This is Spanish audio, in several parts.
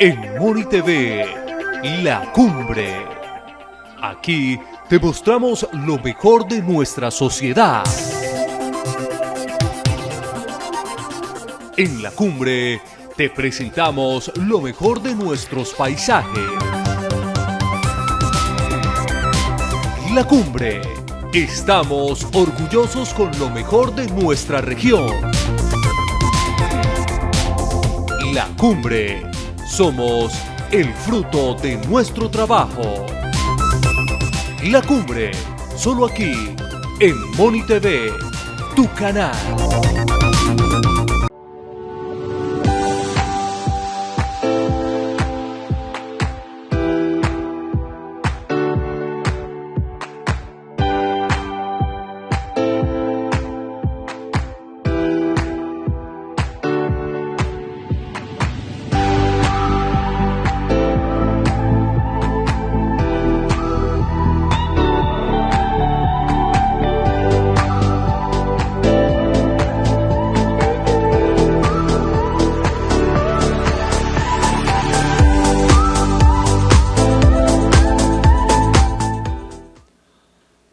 En Moni TV, La Cumbre. Aquí te mostramos lo mejor de nuestra sociedad. En La Cumbre te presentamos lo mejor de nuestros paisajes. La Cumbre. Estamos orgullosos con lo mejor de nuestra región. La Cumbre. Somos el fruto de nuestro trabajo. La Cumbre. Solo aquí, en Moni TV, tu canal.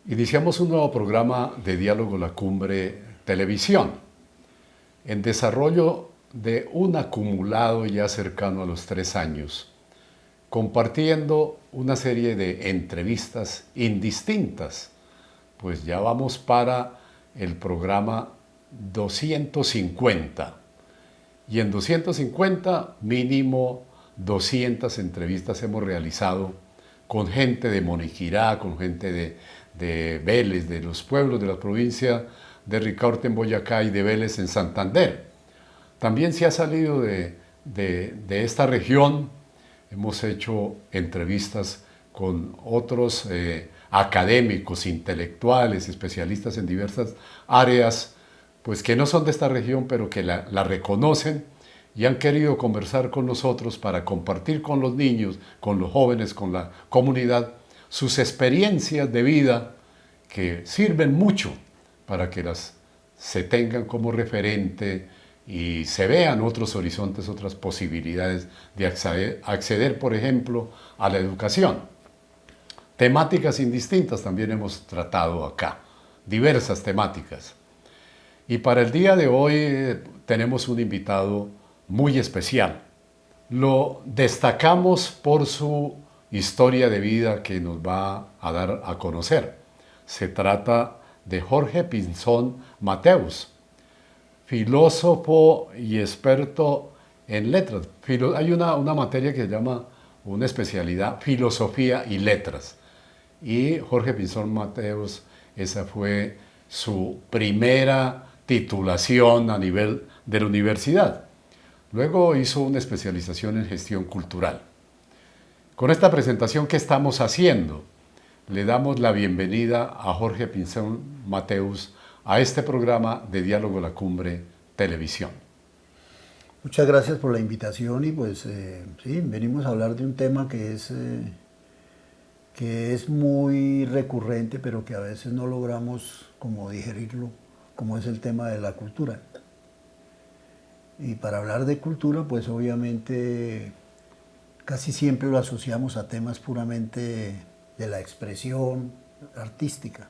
Iniciamos un nuevo programa de Diálogo La Cumbre Televisión, en desarrollo de un acumulado ya cercano a los 3 años, compartiendo una serie de entrevistas indistintas, pues ya vamos para el programa 250, y en 250 mínimo 200 entrevistas hemos realizado con gente de Moniquirá, con gente de Vélez, de los pueblos de la provincia de Ricaurte en Boyacá y de Vélez en Santander. También se ha salido de esta región, hemos hecho entrevistas con otros académicos, intelectuales, especialistas en diversas áreas, pues que no son de esta región, pero que la reconocen y han querido conversar con nosotros para compartir con los niños, con los jóvenes, con la comunidad, sus experiencias de vida que sirven mucho para que se tengan como referente y se vean otros horizontes, otras posibilidades de acceder, por ejemplo, a la educación. Temáticas indistintas también hemos tratado acá, diversas temáticas. Y para el día de hoy tenemos un invitado muy especial. Lo destacamos por su historia de vida que nos va a dar a conocer. Se trata de Jorge Pinzón Mateus, filósofo y experto en letras. Hay una materia que se llama, una especialidad, filosofía y letras. Y Jorge Pinzón Mateus, esa fue su primera titulación a nivel de la universidad. Luego hizo una especialización en gestión cultural. Con esta presentación que estamos haciendo, le damos la bienvenida a Jorge Pinzón Mateus a este programa de Diálogo La Cumbre Televisión. Muchas gracias por la invitación y pues sí, venimos a hablar de un tema que es muy recurrente, pero que a veces no logramos como digerirlo, como es el tema de la cultura. Y para hablar de cultura, pues obviamente casi siempre lo asociamos a temas puramente de la expresión artística.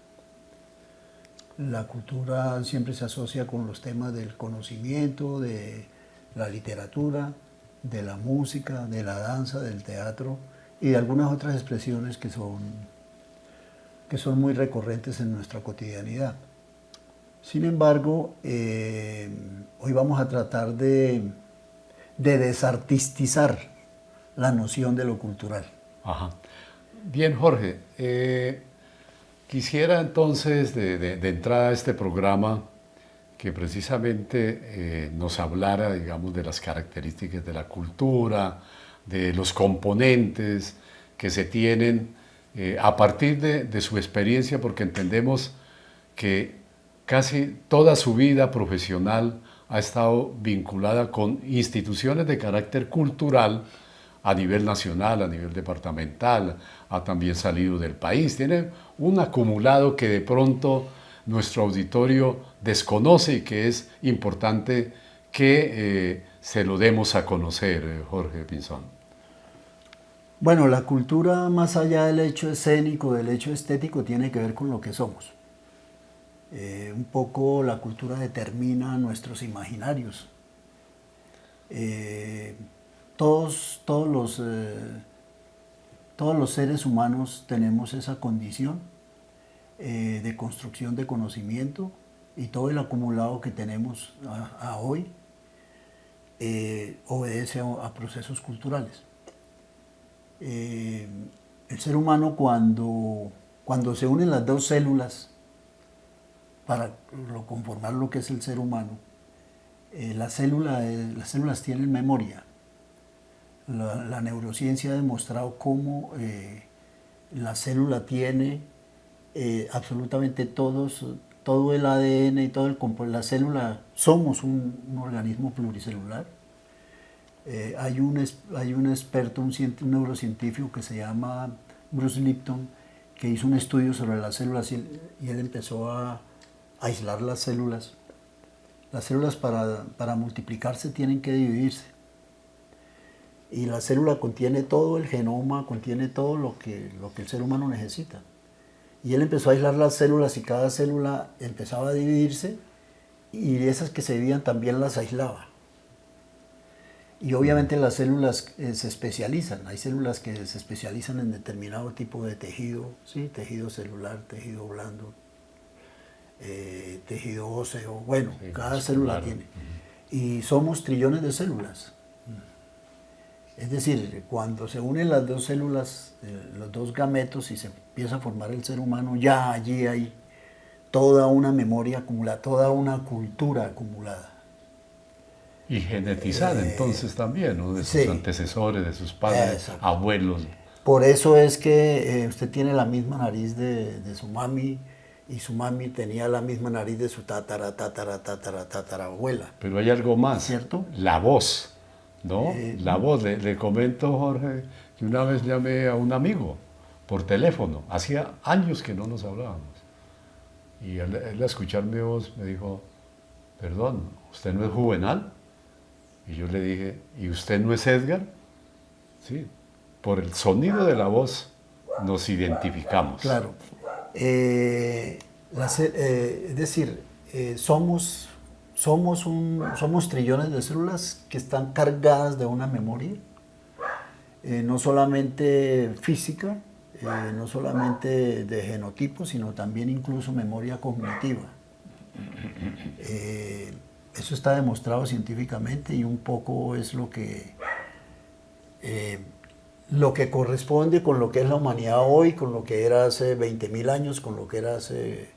La cultura siempre se asocia con los temas del conocimiento, de la literatura, de la música, de la danza, del teatro y de algunas otras expresiones que son muy recurrentes en nuestra cotidianidad. Sin embargo, hoy vamos a tratar de desartistizar la noción de lo cultural. Ajá. Bien, Jorge, quisiera entonces de entrada a este programa que precisamente nos hablara, digamos, de las características de la cultura, de los componentes que se tienen a partir de su experiencia, porque entendemos que casi toda su vida profesional ha estado vinculada con instituciones de carácter cultural a nivel nacional, a nivel departamental, ha también salido del país. Tiene un acumulado que de pronto nuestro auditorio desconoce y que es importante que se lo demos a conocer, Jorge Pinzón. Bueno, la cultura, más allá del hecho escénico, del hecho estético, tiene que ver con lo que somos. Un poco la cultura determina nuestros imaginarios. Eh, todos los seres humanos tenemos esa condición de construcción de conocimiento, y todo el acumulado que tenemos a hoy obedece a procesos culturales. El ser humano, cuando se unen las dos células para conformar lo que es el ser humano, las células tienen memoria. La neurociencia ha demostrado cómo la célula tiene absolutamente todo el ADN y todo la célula. Somos un organismo pluricelular. Hay un experto, un neurocientífico que se llama Bruce Lipton, que hizo un estudio sobre las células, y él empezó a aislar las células. Las células para multiplicarse tienen que dividirse. Y la célula contiene todo el genoma, contiene todo lo que el ser humano necesita. Y él empezó a aislar las células, y cada célula empezaba a dividirse, y esas que se dividían también las aislaba. Y obviamente las células se especializan. Hay células que se especializan en determinado tipo de tejido, ¿sí? Tejido celular, tejido blando, tejido óseo. Bueno, sí, cada célula tiene. Y somos trillones de células. Es decir, cuando se unen las dos células, los dos gametos, y se empieza a formar el ser humano, ya allí hay toda una memoria acumulada, toda una cultura acumulada. Y genetizada entonces también, ¿no? De sus Sí, antecesores, de sus padres, abuelos. Por eso es que usted tiene la misma nariz de su mami, y su mami tenía la misma nariz de su tatarabuela. Pero hay algo más, ¿cierto? La voz, ¿no? La voz. Le comento, Jorge, que una vez llamé a un amigo por teléfono, hacía años que no nos hablábamos. Y él al escuchar mi voz me dijo, perdón, ¿usted no es Juvenal? Y yo le dije, ¿y usted no es Edgar? Sí, por el sonido de la voz nos identificamos. Claro. Es decir, somos trillones de células que están cargadas de una memoria, no solamente física, no solamente de genotipo, sino también incluso memoria cognitiva. Eso está demostrado científicamente, y un poco es lo que corresponde con lo que es la humanidad hoy, con lo que era hace 20.000 años, con lo que era hace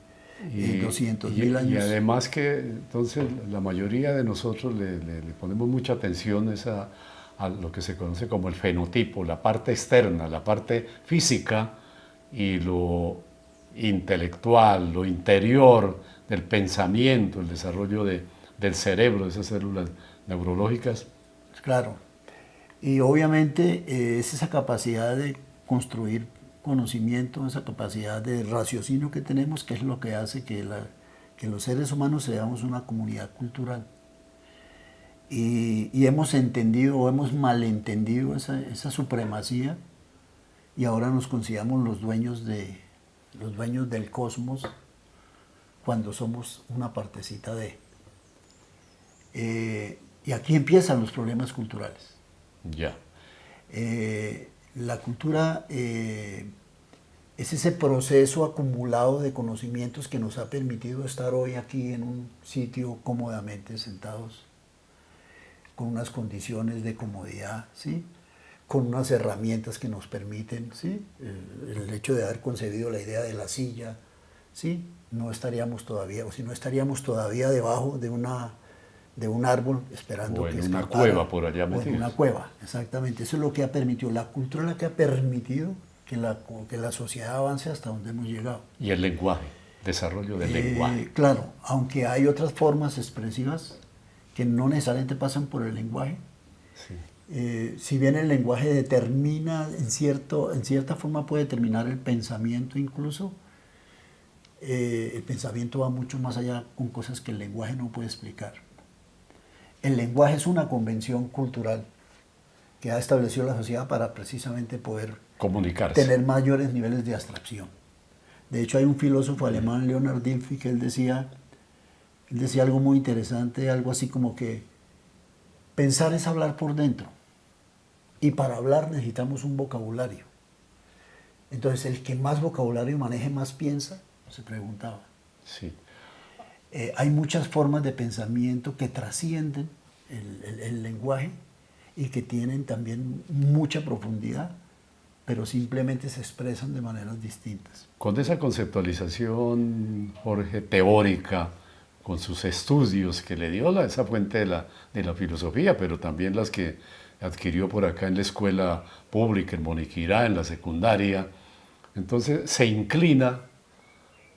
200.000 años. Y además que entonces la mayoría de nosotros le ponemos mucha atención a lo que se conoce como el fenotipo, la parte externa, la parte física, y lo intelectual, lo interior del pensamiento, el desarrollo del cerebro, de esas células neurológicas. Claro. Y obviamente es esa capacidad de construir conocimiento, esa capacidad de raciocinio que tenemos, que es lo que hace que los seres humanos seamos una comunidad cultural. Y hemos entendido o hemos malentendido esa supremacía, y ahora nos consideramos los dueños del cosmos, cuando somos una partecita de. Y aquí empiezan los problemas culturales. Ya. La cultura es ese proceso acumulado de conocimientos que nos ha permitido estar hoy aquí en un sitio cómodamente sentados, con unas condiciones de comodidad, ¿sí? Con unas herramientas que nos permiten, ¿sí? El hecho de haber concebido la idea de la silla, ¿sí? No estaríamos todavía debajo de un árbol esperando que escapara. O en una cueva por allá metidos. O en una cueva, exactamente. Eso es lo que ha permitido, la cultura es la que ha permitido que la sociedad avance hasta donde hemos llegado. Y el lenguaje, desarrollo del lenguaje. Claro, aunque hay otras formas expresivas que no necesariamente pasan por el lenguaje. Sí. Si bien el lenguaje determina, en cierta forma puede determinar el pensamiento incluso, el pensamiento va mucho más allá con cosas que el lenguaje no puede explicar. El lenguaje es una convención cultural. que ha establecido la sociedad para precisamente poder Comunicarse. tener mayores niveles de abstracción. De hecho, hay un filósofo alemán, Leonard Dilthey, que él decía algo muy interesante, algo así como que pensar es hablar por dentro, y para hablar necesitamos un vocabulario. Entonces, el que más vocabulario maneje, más piensa, se preguntaba. Sí. Hay muchas formas de pensamiento que trascienden el lenguaje y que tienen también mucha profundidad, pero simplemente se expresan de maneras distintas. Con esa conceptualización, Jorge, teórica, con sus estudios que le dio esa fuente de la filosofía, pero también las que adquirió por acá en la escuela pública, en Moniquirá, en la secundaria, entonces se inclina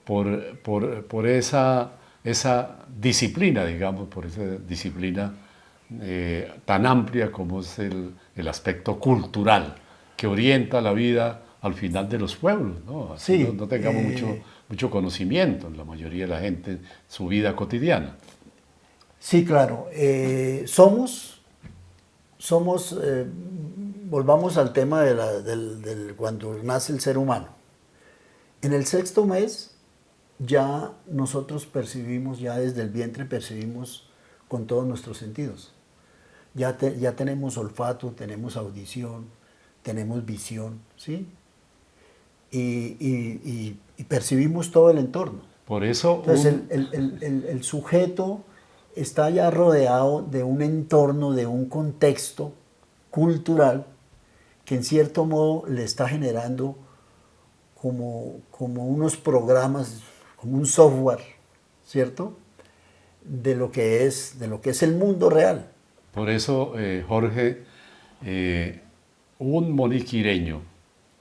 por esa disciplina, digamos, por esa disciplina tan amplia como es el aspecto cultural, que orienta la vida al final de los pueblos, ¿no? Así Sí, no tengamos mucho conocimiento, la mayoría de la gente, su vida cotidiana. Sí, claro. Volvamos al tema cuando nace el ser humano. En el sexto mes ya nosotros percibimos, ya desde el vientre percibimos con todos nuestros sentidos. Ya tenemos olfato, tenemos audición, tenemos visión, ¿sí? Y percibimos todo el entorno. Por eso Entonces el sujeto está ya rodeado de un entorno, de un contexto cultural que en cierto modo le está generando como unos programas, como un software, ¿cierto? De lo que es el mundo real. Por eso, Jorge, un moniquireño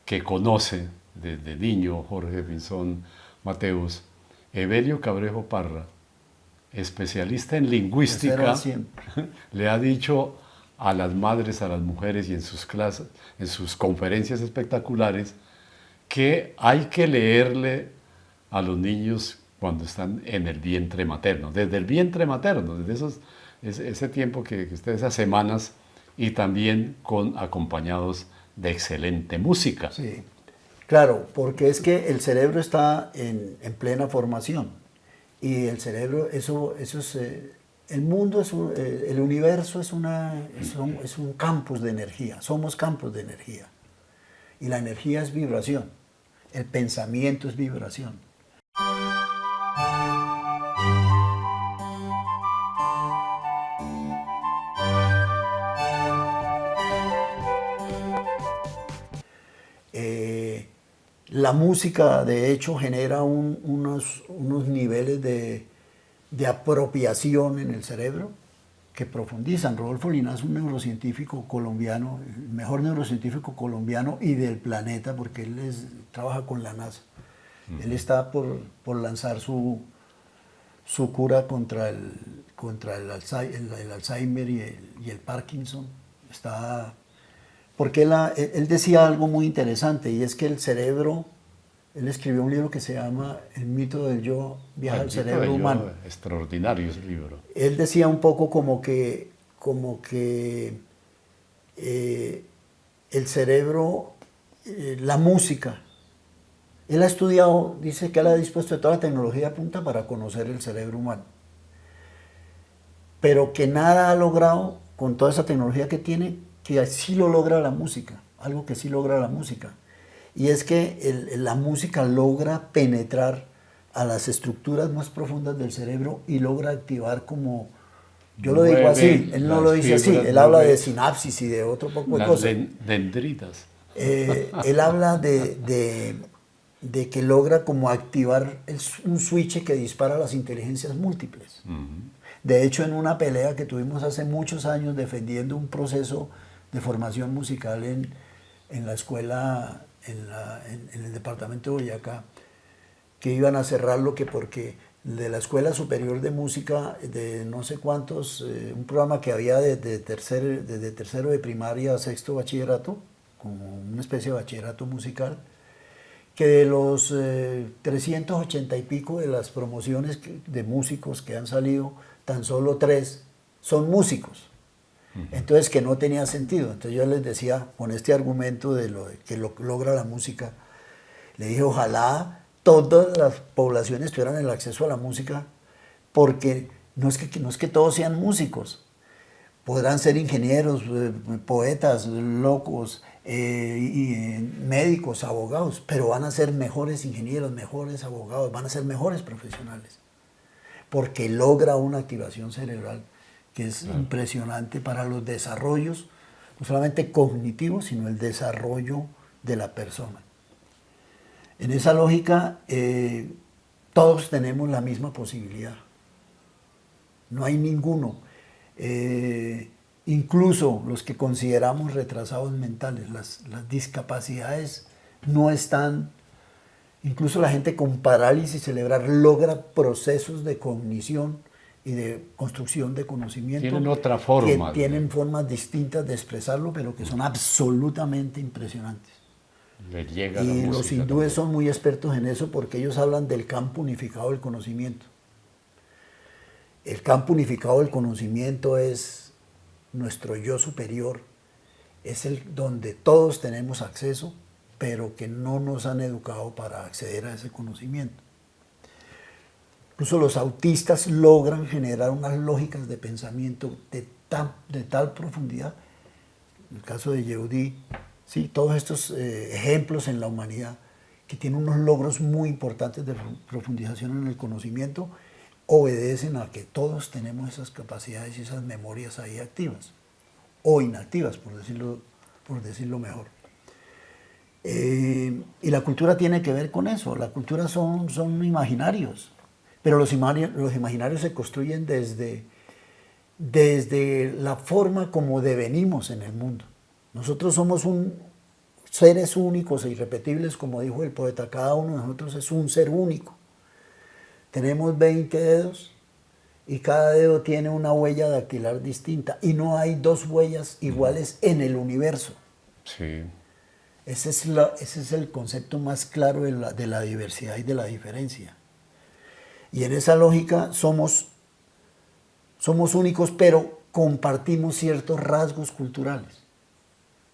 que conoce desde niño, Jorge Pinzón Mateus, Evelio Cabrejo Parra, especialista en lingüística, le ha dicho a las madres, a las mujeres y en sus clases, en sus conferencias espectaculares, que hay que leerle a los niños cuando están en el vientre materno, desde el vientre materno, desde ese tiempo esas semanas, y también acompañados de excelente música. Sí, claro, porque es que el cerebro está en plena formación y el cerebro, eso es, el mundo el universo es un campus de energía, somos campos de energía y la energía es vibración, el pensamiento es vibración. La música, de hecho, genera unos niveles de apropiación en el cerebro que profundizan. Rodolfo Linares es un neurocientífico colombiano, el mejor neurocientífico colombiano y del planeta, porque él trabaja con la NASA. Él está por lanzar su cura contra el Alzheimer y el Parkinson. Porque él decía algo muy interesante, y es que el cerebro, él escribió un libro que se llama El mito del yo viaja al cerebro humano. Extraordinario ese libro. Él decía un poco como que el cerebro, la música, él ha estudiado, dice que él ha dispuesto de toda la tecnología de punta para conocer el cerebro humano, pero que nada ha logrado con toda esa tecnología que tiene, que sí lo logra la música, algo que sí logra la música. Y es que la música logra penetrar a las estructuras más profundas del cerebro y logra activar como, yo lo digo así, él no lo dice así, él habla de sinapsis y de otro poco de cosas. Dendritas. Él habla de que logra como activar un switch que dispara las inteligencias múltiples. De hecho, en una pelea que tuvimos hace muchos años defendiendo un proceso de formación musical en la escuela, en el departamento de Boyacá, que iban a cerrarlo porque de la Escuela Superior de Música, de no sé cuántos, un programa que había desde tercero de primaria a sexto bachillerato, como una especie de bachillerato musical, que de los 380 y pico de las promociones de músicos que han salido, tan solo 3 son músicos. Entonces que no tenía sentido. Entonces yo les decía, con este argumento de lo que logra la música, le dije, ojalá todas las poblaciones tuvieran el acceso a la música, porque no es que todos sean músicos. Podrán ser ingenieros, poetas, locos, médicos, abogados, pero van a ser mejores ingenieros, mejores abogados, van a ser mejores profesionales, porque logra una activación cerebral que es impresionante para los desarrollos, no solamente cognitivos, sino el desarrollo de la persona. En esa lógica, todos tenemos la misma posibilidad. No hay ninguno. Incluso los que consideramos retrasados mentales, las discapacidades no están, incluso la gente con parálisis cerebral logra procesos de cognición y de construcción de conocimiento. Tienen otra forma. Que tienen formas distintas de expresarlo, pero que son absolutamente impresionantes. Le llega Y la música los hindúes son muy expertos en eso porque ellos hablan del campo unificado del conocimiento. El campo unificado del conocimiento es nuestro yo superior, es el donde todos tenemos acceso, pero que no nos han educado para acceder a ese conocimiento. Incluso los autistas logran generar unas lógicas de pensamiento de tal profundidad. En el caso de Yehudi, sí, todos estos ejemplos en la humanidad que tienen unos logros muy importantes de profundización en el conocimiento, obedecen a que todos tenemos esas capacidades y esas memorias ahí activas, o inactivas, por decirlo mejor. Y la cultura tiene que ver con eso. La cultura son imaginarios, pero los imaginarios se construyen desde la forma como devenimos en el mundo. Nosotros somos seres únicos e irrepetibles, como dijo el poeta. Cada uno de nosotros es un ser único. Tenemos 20 dedos y cada dedo tiene una huella dactilar distinta, y no hay dos huellas iguales en el universo. Sí. Ese es el concepto más claro de la diversidad y de la diferencia. Y en esa lógica somos únicos, pero compartimos ciertos rasgos culturales.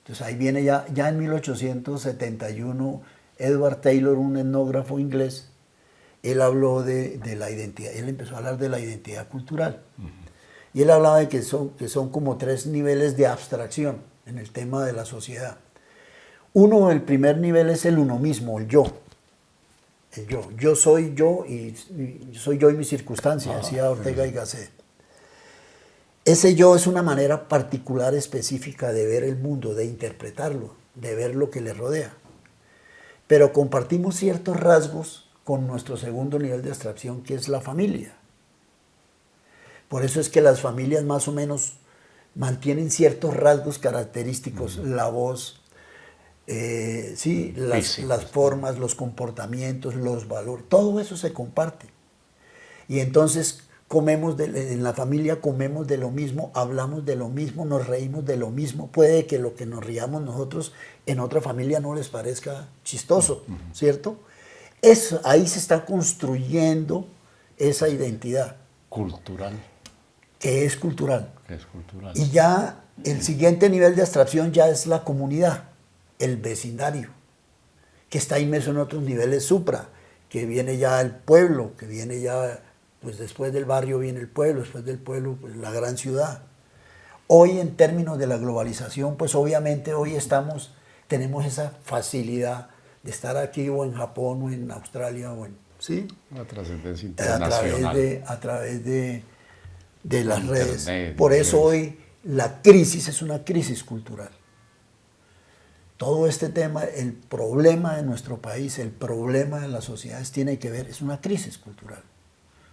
Entonces ahí viene ya en 1871, Edward Taylor, un etnógrafo inglés, él habló de la identidad, él empezó a hablar de la identidad cultural. Y él hablaba de que son como 3 niveles de abstracción en el tema de la sociedad. El primer nivel es el uno mismo, el yo. El yo. Yo soy yo y soy yo y mi circunstancia, decía Ortega y Gasset. Ese yo es una manera particular, específica de ver el mundo, de interpretarlo, de ver lo que le rodea. Pero compartimos ciertos rasgos con nuestro segundo nivel de abstracción, que es la familia. Por eso es que las familias más o menos mantienen ciertos rasgos característicos, la voz, las formas, los comportamientos, los valores, todo eso se comparte. Y entonces en la familia comemos de lo mismo, hablamos de lo mismo, nos reímos de lo mismo. Puede que lo que nos riamos nosotros en otra familia no les parezca chistoso, ¿cierto? Ahí se está construyendo esa identidad. Cultural. Que es cultural. Que es cultural. Y ya el siguiente nivel de abstracción ya es la comunidad, el vecindario, que está inmerso en otros niveles supra, que viene ya el pueblo, que viene ya, pues después del barrio viene el pueblo, después del pueblo pues la gran ciudad. Hoy en términos de la globalización, pues obviamente hoy tenemos esa facilidad de estar aquí o en Japón o en Australia o ¿sí? Una trascendencia internacional. A través de las Internet, redes. Por eso hoy la crisis es una crisis cultural. Todo este tema, el problema de nuestro país, el problema de las sociedades tiene que ver, es una crisis cultural.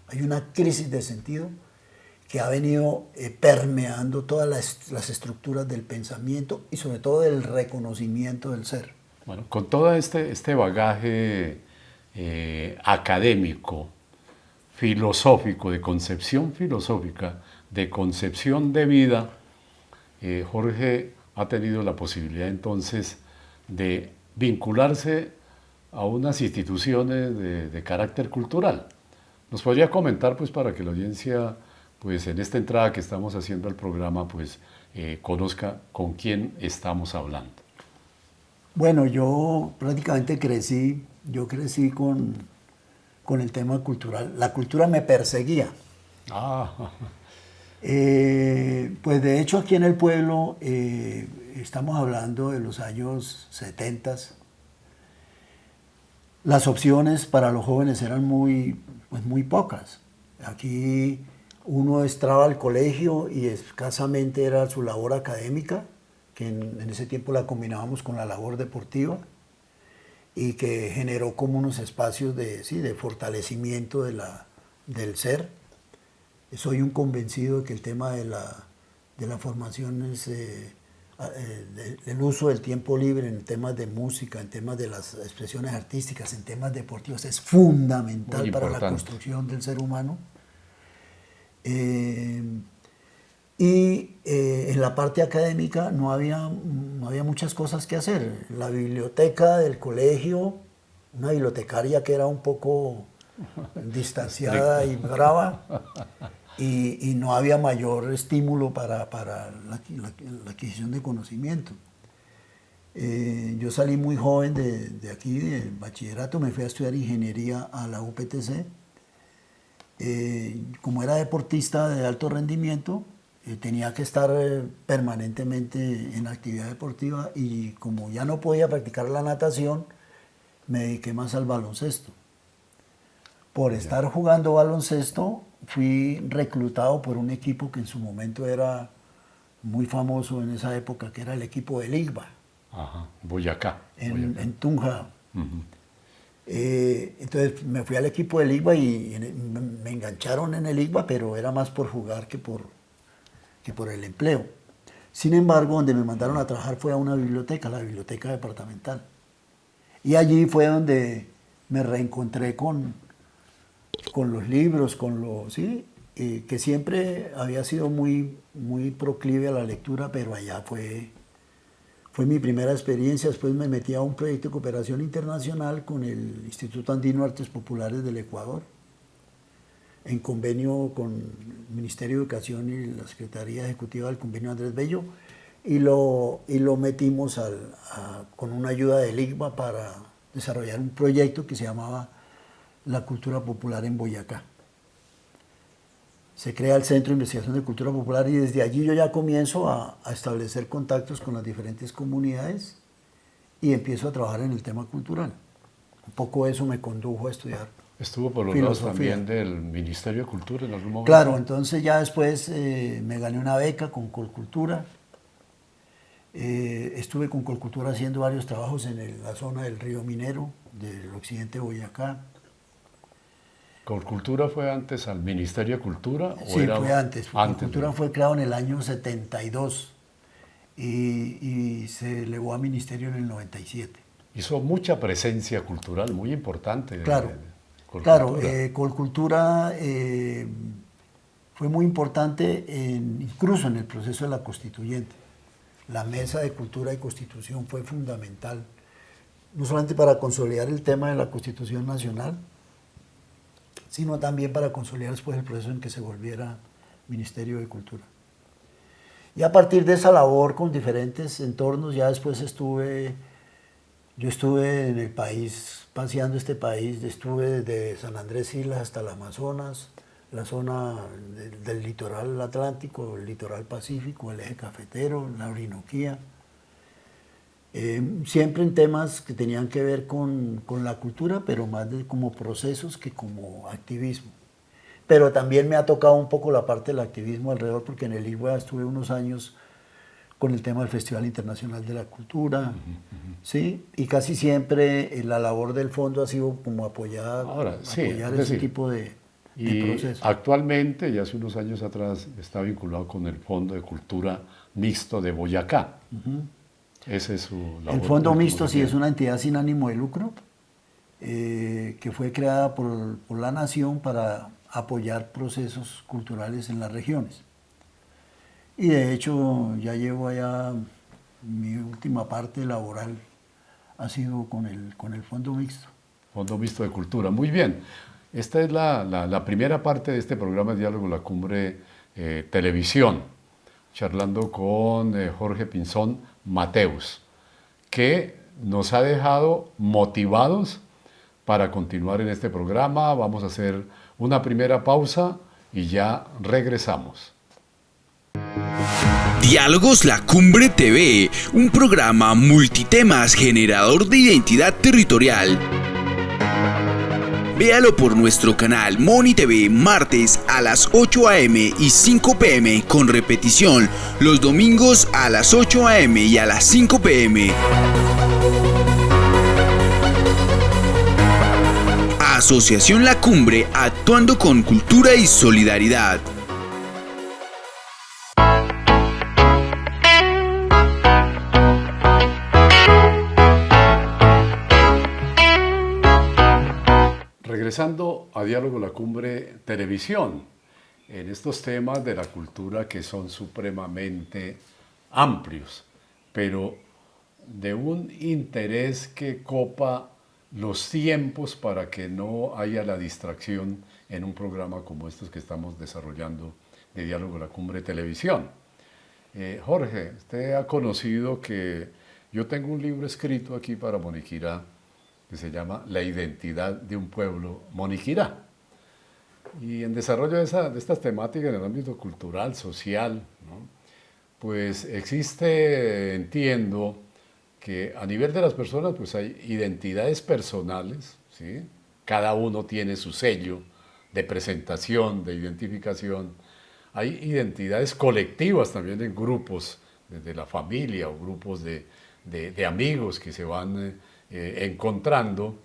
Hay una crisis de sentido que ha venido permeando todas las estructuras del pensamiento y sobre todo del reconocimiento del ser. Bueno, con todo este bagaje académico, filosófico, de concepción filosófica, de concepción de vida, Jorge ha tenido la posibilidad entonces de vincularse a unas instituciones de carácter cultural. ¿Nos podría comentar, pues, para que la audiencia, pues, en esta entrada que estamos haciendo al programa, pues, conozca con quién estamos hablando. Bueno, yo prácticamente crecí con el tema cultural. La cultura me perseguía. Ah, Pues de hecho aquí en el pueblo estamos hablando de los años 70. Las opciones para los jóvenes eran pues muy pocas. Aquí uno entraba al colegio y escasamente era su labor académica, que en ese tiempo la combinábamos con la labor deportiva y que generó como unos espacios de fortalecimiento del ser. Soy un convencido de que el tema de la formación es el uso del tiempo libre en temas de música, en temas de las expresiones artísticas, en temas deportivos, es fundamental muy para la importante. construcción del ser humano. En la parte académica no había muchas cosas que hacer. La biblioteca del colegio, una bibliotecaria que era un poco distanciada y brava, y no había mayor estímulo para la adquisición de conocimiento. Yo salí muy joven de aquí, del bachillerato, me fui a estudiar ingeniería a la UPTC. Como era deportista de alto rendimiento, tenía que estar permanentemente en actividad deportiva y como ya no podía practicar la natación, me dediqué más al baloncesto. Por estar jugando baloncesto, fui reclutado por un equipo que en su momento era muy famoso en esa época, que era el equipo del IGBA, ajá, Boyacá. en Tunja. Ujú. Entonces me fui al equipo del IGBA y me engancharon en el IGBA, pero era más por jugar que por el empleo. Sin embargo, donde me mandaron a trabajar fue a una biblioteca, la biblioteca departamental. Y allí fue donde me reencontré con los libros, que siempre había sido muy proclive a la lectura, pero allá fue mi primera experiencia. Después me metí a un proyecto de cooperación internacional con el Instituto Andino de Artes Populares del Ecuador, en convenio con el Ministerio de Educación y la Secretaría Ejecutiva del Convenio Andrés Bello, y lo metimos con una ayuda del IGBA para desarrollar un proyecto que se llamaba La Cultura Popular en Boyacá. Se crea el Centro de Investigación de Cultura Popular y desde allí yo ya comienzo a establecer contactos con las diferentes comunidades y empiezo a trabajar en el tema cultural. Un poco eso me condujo a estudiar Estuvo por los filosofía. lados también del Ministerio de Cultura en algún momento. Claro, entonces ya después me gané una beca con Colcultura. Estuve con Colcultura haciendo varios trabajos en la zona del Río Minero, del occidente de Boyacá. ¿Colcultura fue antes al Ministerio de Cultura? Sí, fue antes. Colcultura ¿no? fue creado en el año 72 y se elevó a ministerio en el 97. Hizo mucha presencia cultural, muy importante. Claro, Colcultura. claro. Colcultura fue muy importante incluso en el proceso de la constituyente. La mesa de cultura y constitución fue fundamental, no solamente para consolidar el tema de la Constitución Nacional, sino también para consolidar después el proceso en que se volviera Ministerio de Cultura. Y a partir de esa labor con diferentes entornos, ya después yo estuve en el país, paseando este país, estuve desde San Andrés Islas hasta el Amazonas, la zona del litoral atlántico, el litoral pacífico, el eje cafetero, la Orinoquía. Siempre en temas que tenían que ver con la cultura, pero más como procesos que como activismo. Pero también me ha tocado un poco la parte del activismo alrededor, porque en el IGBA estuve unos años con el tema del Festival Internacional de la Cultura, ¿sí? Y casi siempre la labor del fondo ha sido como apoyar ese tipo de procesos. Actualmente, y hace unos años atrás, está vinculado con el Fondo de Cultura Mixto de Boyacá. Ese es su labor. El Fondo Mixto sí es una entidad sin ánimo de lucro que fue creada por la Nación para apoyar procesos culturales en las regiones. Y de hecho ya llevo allá, mi última parte laboral ha sido con el Fondo Mixto. Fondo Mixto de Cultura, muy bien. Esta es la primera parte de este programa de Diálogo La Cumbre Televisión. charlando con Jorge Pinzón Mateus, que nos ha dejado motivados para continuar en este programa. Vamos a hacer una primera pausa y ya regresamos. Diálogos La Cumbre TV, un programa multitemas generador de identidad territorial. Véalo por nuestro canal Moni TV martes a las 8 a.m. y 5 p.m. con repetición los domingos a las 8 a.m. y a las 5 p.m. Asociación La Cumbre, actuando con cultura y solidaridad. Regresando a Diálogo La Cumbre Televisión, en estos temas de la cultura que son supremamente amplios, pero de un interés que copa los tiempos para que no haya la distracción en un programa como estos que estamos desarrollando de Diálogo La Cumbre Televisión. Jorge, usted ha conocido que yo tengo un libro escrito aquí para Moniquirá que se llama La identidad de un pueblo Moniquirá. Y en desarrollo de estas temáticas en el ámbito cultural, social, ¿no? Pues existe, entiendo, que a nivel de las personas pues hay identidades personales, ¿sí? Cada uno tiene su sello de presentación, de identificación. Hay identidades colectivas también en grupos, desde la familia o grupos de amigos que se van encontrando,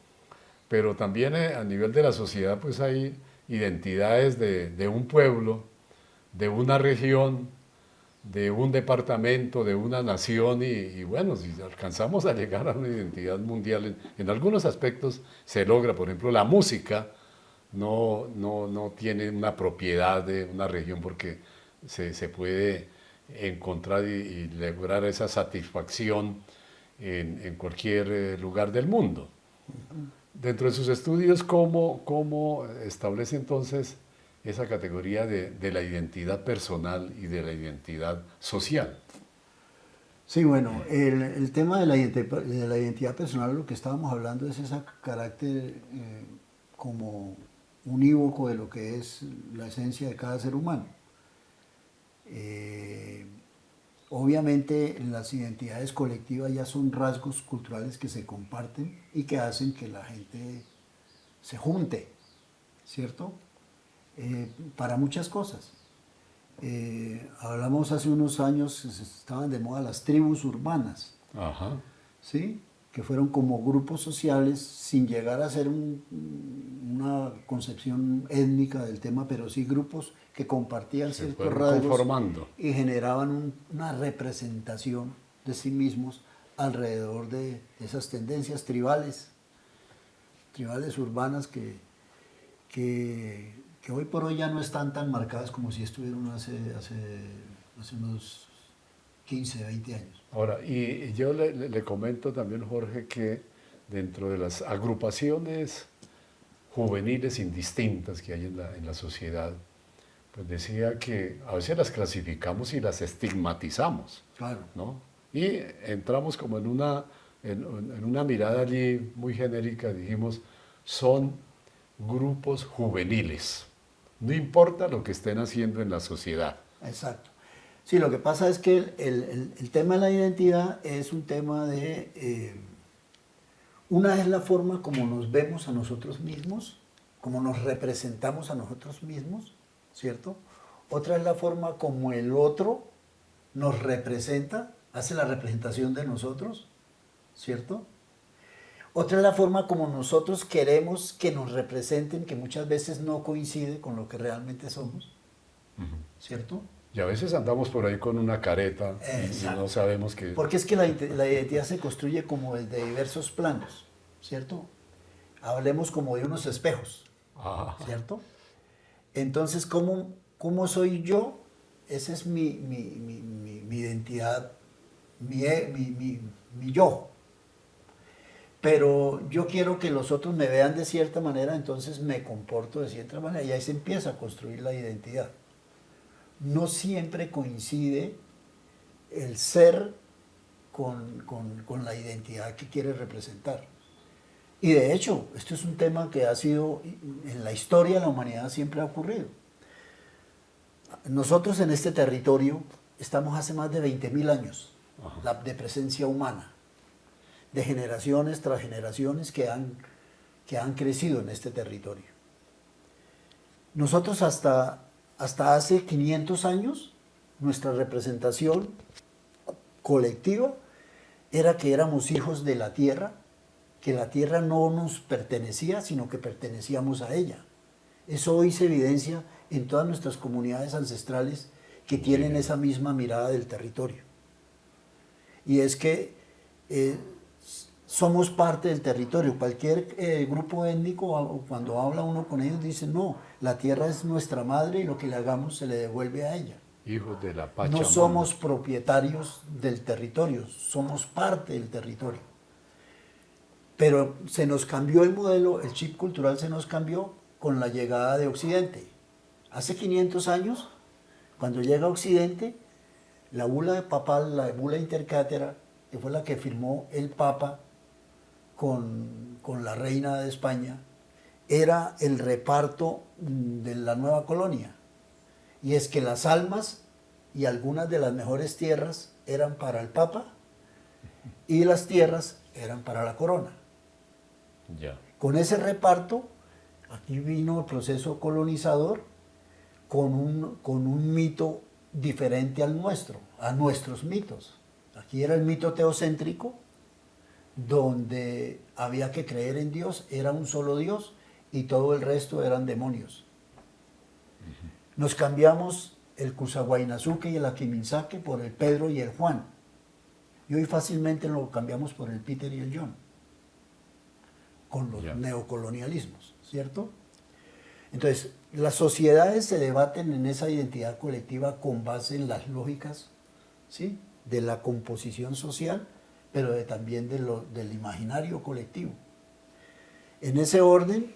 pero también a nivel de la sociedad pues hay identidades de un pueblo, de una región, de un departamento, de una nación y bueno, si alcanzamos a llegar a una identidad mundial, en algunos aspectos se logra. Por ejemplo, la música no tiene una propiedad de una región porque se puede encontrar y lograr esa satisfacción en cualquier lugar del mundo. Dentro de sus estudios, ¿cómo establece entonces esa categoría de la identidad personal y de la identidad social? Sí, bueno, el tema de la identidad personal, lo que estábamos hablando es ese carácter como unívoco de lo que es la esencia de cada ser humano. Obviamente las identidades colectivas ya son rasgos culturales que se comparten y que hacen que la gente se junte, ¿cierto? Para muchas cosas. Hablamos hace unos años, estaban de moda las tribus urbanas, Ajá. ¿sí? Que fueron como grupos sociales sin llegar a ser una concepción étnica del tema, pero sí grupos que compartían ciertos rasgos conformando y generaban una representación de sí mismos alrededor de esas tendencias tribales urbanas que hoy por hoy ya no están tan marcadas como si estuvieron hace unos 15, 20 años. Ahora, y yo le comento también, Jorge, que dentro de las agrupaciones juveniles indistintas que hay en la sociedad, pues decía que a veces las clasificamos y las estigmatizamos, Claro. ¿no? Y entramos como en una mirada allí muy genérica, dijimos, son grupos juveniles, no importa lo que estén haciendo en la sociedad. Exacto. Sí, lo que pasa es que el tema de la identidad es un tema de... una es la forma como nos vemos a nosotros mismos, como nos representamos a nosotros mismos, ¿cierto? Otra es la forma como el otro nos representa, hace la representación de nosotros, ¿cierto? Otra es la forma como nosotros queremos que nos representen, que muchas veces no coincide con lo que realmente somos, ¿cierto? Y a veces andamos por ahí con una careta y no sabemos que... Porque es que la identidad se construye como desde diversos planos, ¿cierto? Hablemos como de unos espejos, ¿cierto? Entonces, ¿cómo soy yo? Esa es mi identidad, mi yo. Pero yo quiero que los otros me vean de cierta manera, entonces me comporto de cierta manera y ahí se empieza a construir la identidad. no siempre coincide el ser con la identidad que quiere representar. Y de hecho, esto es un tema que ha sido, en la historia de la humanidad siempre ha ocurrido. Nosotros en este territorio estamos hace más de 20.000 años de presencia humana, de generaciones tras generaciones que han crecido en este territorio. Nosotros hasta hace 500 años, nuestra representación colectiva era que éramos hijos de la tierra, que la tierra no nos pertenecía, sino que pertenecíamos a ella. Eso hoy se evidencia en todas nuestras comunidades ancestrales que tienen esa misma mirada del territorio. Y es que somos parte del territorio. Cualquier grupo étnico, cuando habla uno con ellos, dice, no, la tierra es nuestra madre y lo que le hagamos se le devuelve a ella. Hijos de la Pachamama. No somos propietarios del territorio, somos parte del territorio. Pero se nos cambió el modelo, el chip cultural se nos cambió con la llegada de Occidente. Hace 500 años, cuando llega Occidente, la bula papal, la bula intercátera, que fue la que firmó el Papa con la reina de España, era el reparto de la nueva colonia. Y es que las almas y algunas de las mejores tierras eran para el Papa y las tierras eran para la corona. Ya. Con ese reparto, aquí vino el proceso colonizador con un mito diferente al nuestro, a nuestros mitos. Aquí era el mito teocéntrico, donde había que creer en Dios, era un solo Dios y todo el resto eran demonios. Nos cambiamos el Cusaguainazuque y el Aquiminsaque por el Pedro y el Juan. Y hoy fácilmente lo cambiamos por el Peter y el John, con los neocolonialismos, ¿cierto? Entonces, las sociedades se debaten en esa identidad colectiva con base en las lógicas, ¿sí?, de la composición social, pero también del imaginario colectivo. En ese orden,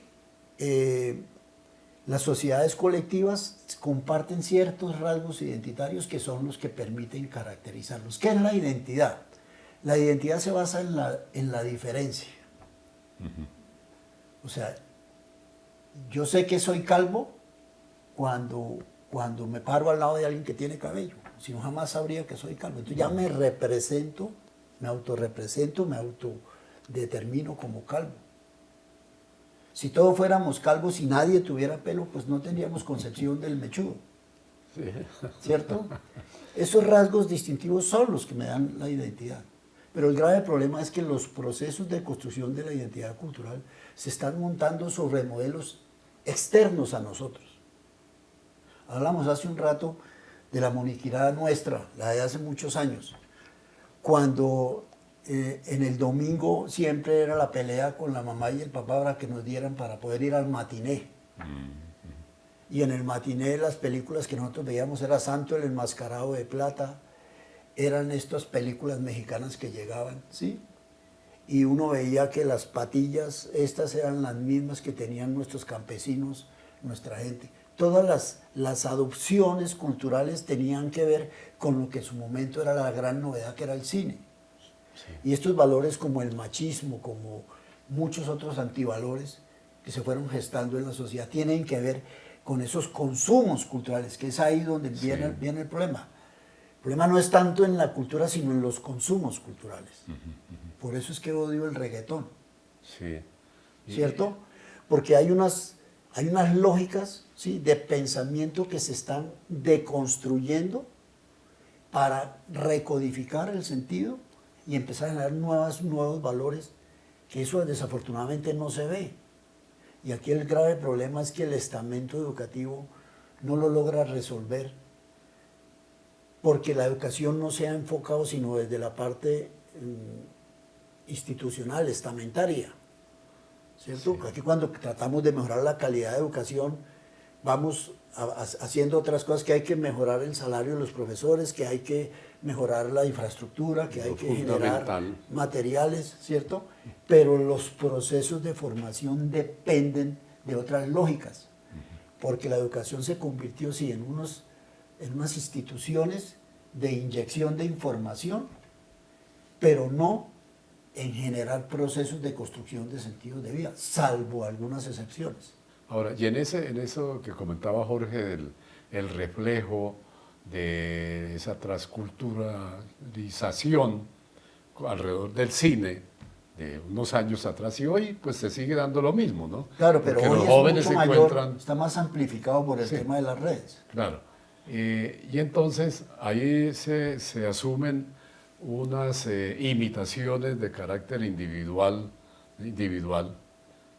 las sociedades colectivas comparten ciertos rasgos identitarios que son los que permiten caracterizarlos. ¿Qué es la identidad? La identidad se basa en la diferencia. O sea, yo sé que soy calvo cuando me paro al lado de alguien que tiene cabello. Si no, jamás sabría que soy calvo. Entonces ya me represento, me autorrepresento, me autodetermino como calvo. Si todos fuéramos calvos y nadie tuviera pelo, pues no tendríamos concepción del mechudo. Sí. ¿Cierto? Esos rasgos distintivos son los que me dan la identidad. Pero el grave problema es que los procesos de construcción de la identidad cultural se están montando sobre modelos externos a nosotros. Hablamos hace un rato de la moniquirada nuestra, la de hace muchos años, cuando en el domingo siempre era la pelea con la mamá y el papá para que nos dieran para poder ir al matiné. Y en el matiné las películas que nosotros veíamos era Santo el Enmascarado de Plata, eran estas películas mexicanas que llegaban, ¿sí? Y uno veía que las patillas, estas eran las mismas que tenían nuestros campesinos, nuestra gente. Todas las adopciones culturales tenían que ver con lo que en su momento era la gran novedad, que era el cine. Sí. Y estos valores como el machismo, como muchos otros antivalores que se fueron gestando en la sociedad, tienen que ver con esos consumos culturales, que es ahí donde viene el problema. El problema no es tanto en la cultura, sino en los consumos culturales. Por eso es que odio el reggaetón. Sí. ¿Cierto? Porque hay unas lógicas, ¿sí?, de pensamiento que se están deconstruyendo para recodificar el sentido y empezar a generar nuevos valores, que eso desafortunadamente no se ve. Y aquí el grave problema es que el estamento educativo no lo logra resolver, porque la educación no se ha enfocado sino desde la parte institucional, estamentaria, ¿cierto? Sí. Aquí cuando tratamos de mejorar la calidad de educación, vamos haciendo otras cosas, que hay que mejorar el salario de los profesores, que hay que mejorar la infraestructura, que hay que generar materiales, ¿cierto? Pero los procesos de formación dependen de otras lógicas, porque la educación se convirtió, sí, en unos en unas instituciones de inyección de información, pero no en generar procesos de construcción de sentidos de vida, salvo algunas excepciones. Ahora, y en eso que comentaba Jorge, el reflejo de esa transculturalización alrededor del cine de unos años atrás y hoy, pues se sigue dando lo mismo, ¿no? Claro, pero porque hoy los es jóvenes mucho se mayor, encuentran... está más amplificado por el Sí. tema de las redes. Claro. Y entonces ahí se asumen unas imitaciones de carácter individual,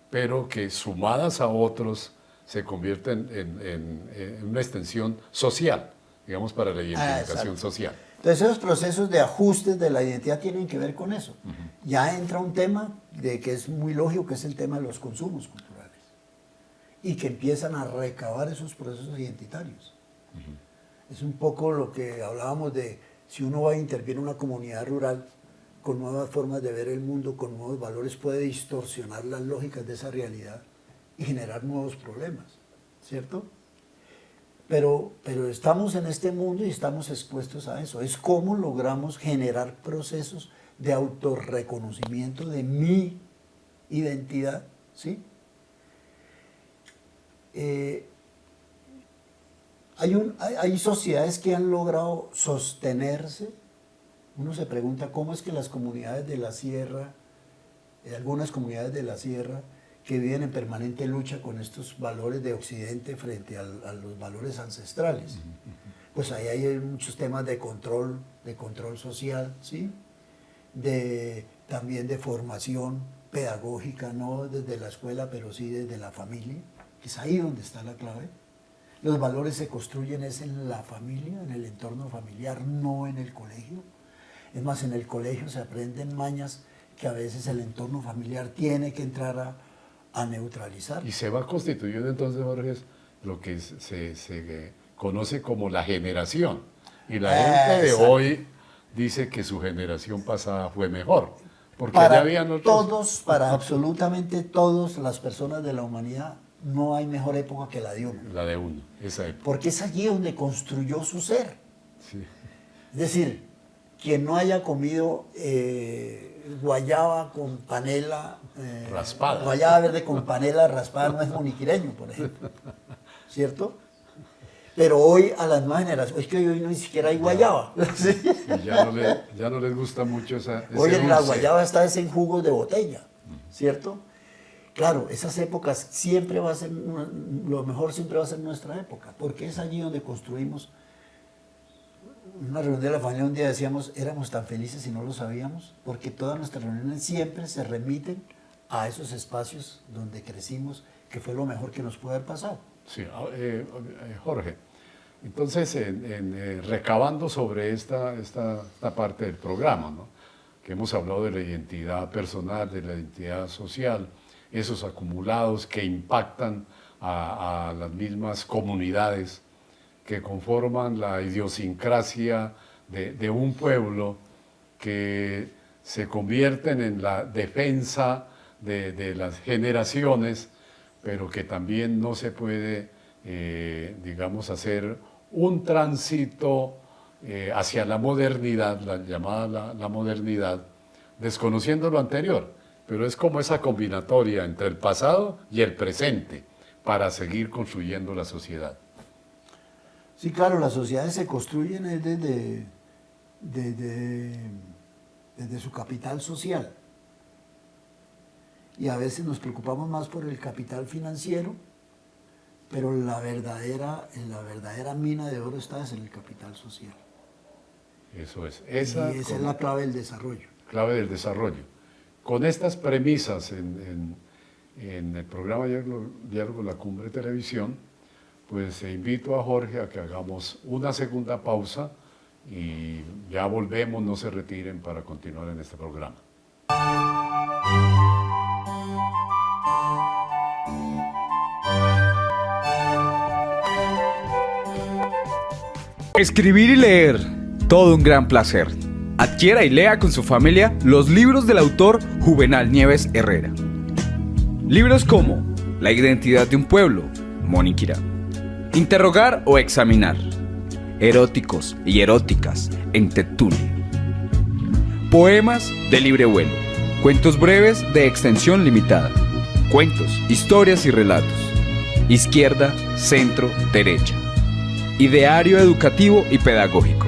pero que sumadas a otros se convierten en una extensión social, digamos, para la identificación exacto. social. Entonces esos procesos de ajustes de la identidad tienen que ver con eso. Ya entra un tema de que es muy lógico, que es el tema de los consumos culturales, y que empiezan a recabar esos procesos identitarios. Es un poco lo que hablábamos de si uno va a intervenir en una comunidad rural con nuevas formas de ver el mundo, con nuevos valores, puede distorsionar las lógicas de esa realidad y generar nuevos problemas, ¿cierto? Pero estamos en este mundo y estamos expuestos a eso. Es cómo logramos generar procesos de autorreconocimiento de mi identidad, ¿sí? Hay sociedades que han logrado sostenerse. Uno se pregunta cómo es que las comunidades de la sierra, algunas comunidades de la sierra, que viven en permanente lucha con estos valores de Occidente frente a los valores ancestrales. Pues ahí hay muchos temas de control social, ¿sí? También de formación pedagógica, no desde la escuela, pero sí desde la familia. Es ahí donde está la clave. Los valores se construyen es en la familia, en el entorno familiar, no en el colegio. Es más, en el colegio se aprenden mañas que a veces el entorno familiar tiene que entrar a neutralizar. Y se va constituyendo entonces, Jorge, lo que se conoce como la generación. Y la gente de Exacto. hoy dice que su generación pasada fue mejor. Porque Para ya habían otros... todos, para absolutamente todas las personas de la humanidad, no hay mejor época que la de uno. La de uno, esa época. Porque es allí donde construyó su ser. Sí. Es decir, quien no haya comido guayaba con panela Raspada. guayaba verde con panela raspada no es moniquireño, por ejemplo, ¿cierto? Pero hoy a las nuevas generaciones, es que hoy no ni siquiera hay guayaba. ¿Sí? Y ya no les gusta mucho ese Hoy la dulce. guayaba está en jugos de botella, ¿cierto? Claro, esas épocas siempre va a ser, lo mejor siempre va a ser nuestra época, porque es allí donde construimos. En una reunión de la familia un día decíamos, éramos tan felices y no lo sabíamos, porque todas nuestras reuniones siempre se remiten a esos espacios donde crecimos, que fue lo mejor que nos pudo haber pasado. Sí, Jorge, entonces recabando sobre esta parte del programa, ¿no? Que hemos hablado de la identidad personal, de la identidad social, esos acumulados que impactan a las mismas comunidades que conforman la idiosincrasia de un pueblo, que se convierten en la defensa de las generaciones, pero que también no se puede, digamos, hacer un tránsito hacia la modernidad, la llamada la modernidad, desconociendo lo anterior, pero es como esa combinatoria entre el pasado y el presente para seguir construyendo la sociedad. Sí, claro, las sociedades se construyen desde su capital social. Y a veces nos preocupamos más por el capital financiero, pero la verdadera mina de oro está en el capital social. Eso es. Y esa es la clave del desarrollo. Clave del desarrollo. Con estas premisas en el programa Diálogo La Cumbre Televisión, pues invito a Jorge a que hagamos una segunda pausa y ya volvemos, no se retiren para continuar en este programa. Escribir y leer, todo un gran placer. Adquiera y lea con su familia los libros del autor Juvenal Nieves Herrera. Libros como La identidad de un pueblo, Moniquirá. Interrogar o examinar. eróticos y eróticas en Tetuli. Poemas de libre vuelo, cuentos breves de extensión limitada, cuentos, historias y relatos. Izquierda, centro, derecha. Ideario educativo y pedagógico.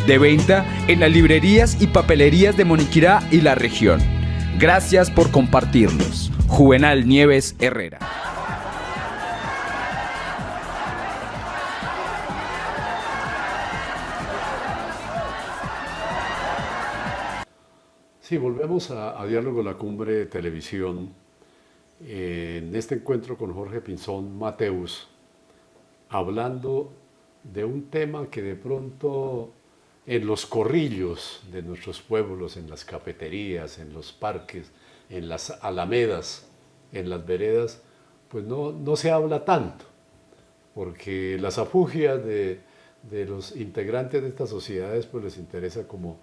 De venta en las librerías y papelerías de Moniquirá y la región. Gracias por compartirlos. Juvenal Nieves Herrera. Sí, volvemos a Diálogo La Cumbre de Televisión. En este encuentro con Jorge Pinzón Mateus, hablando de un tema que de pronto en los corrillos de nuestros pueblos, en las cafeterías, en los parques, en las alamedas, en las veredas, pues no se habla tanto, porque las afugias de los integrantes de estas sociedades pues les interesa como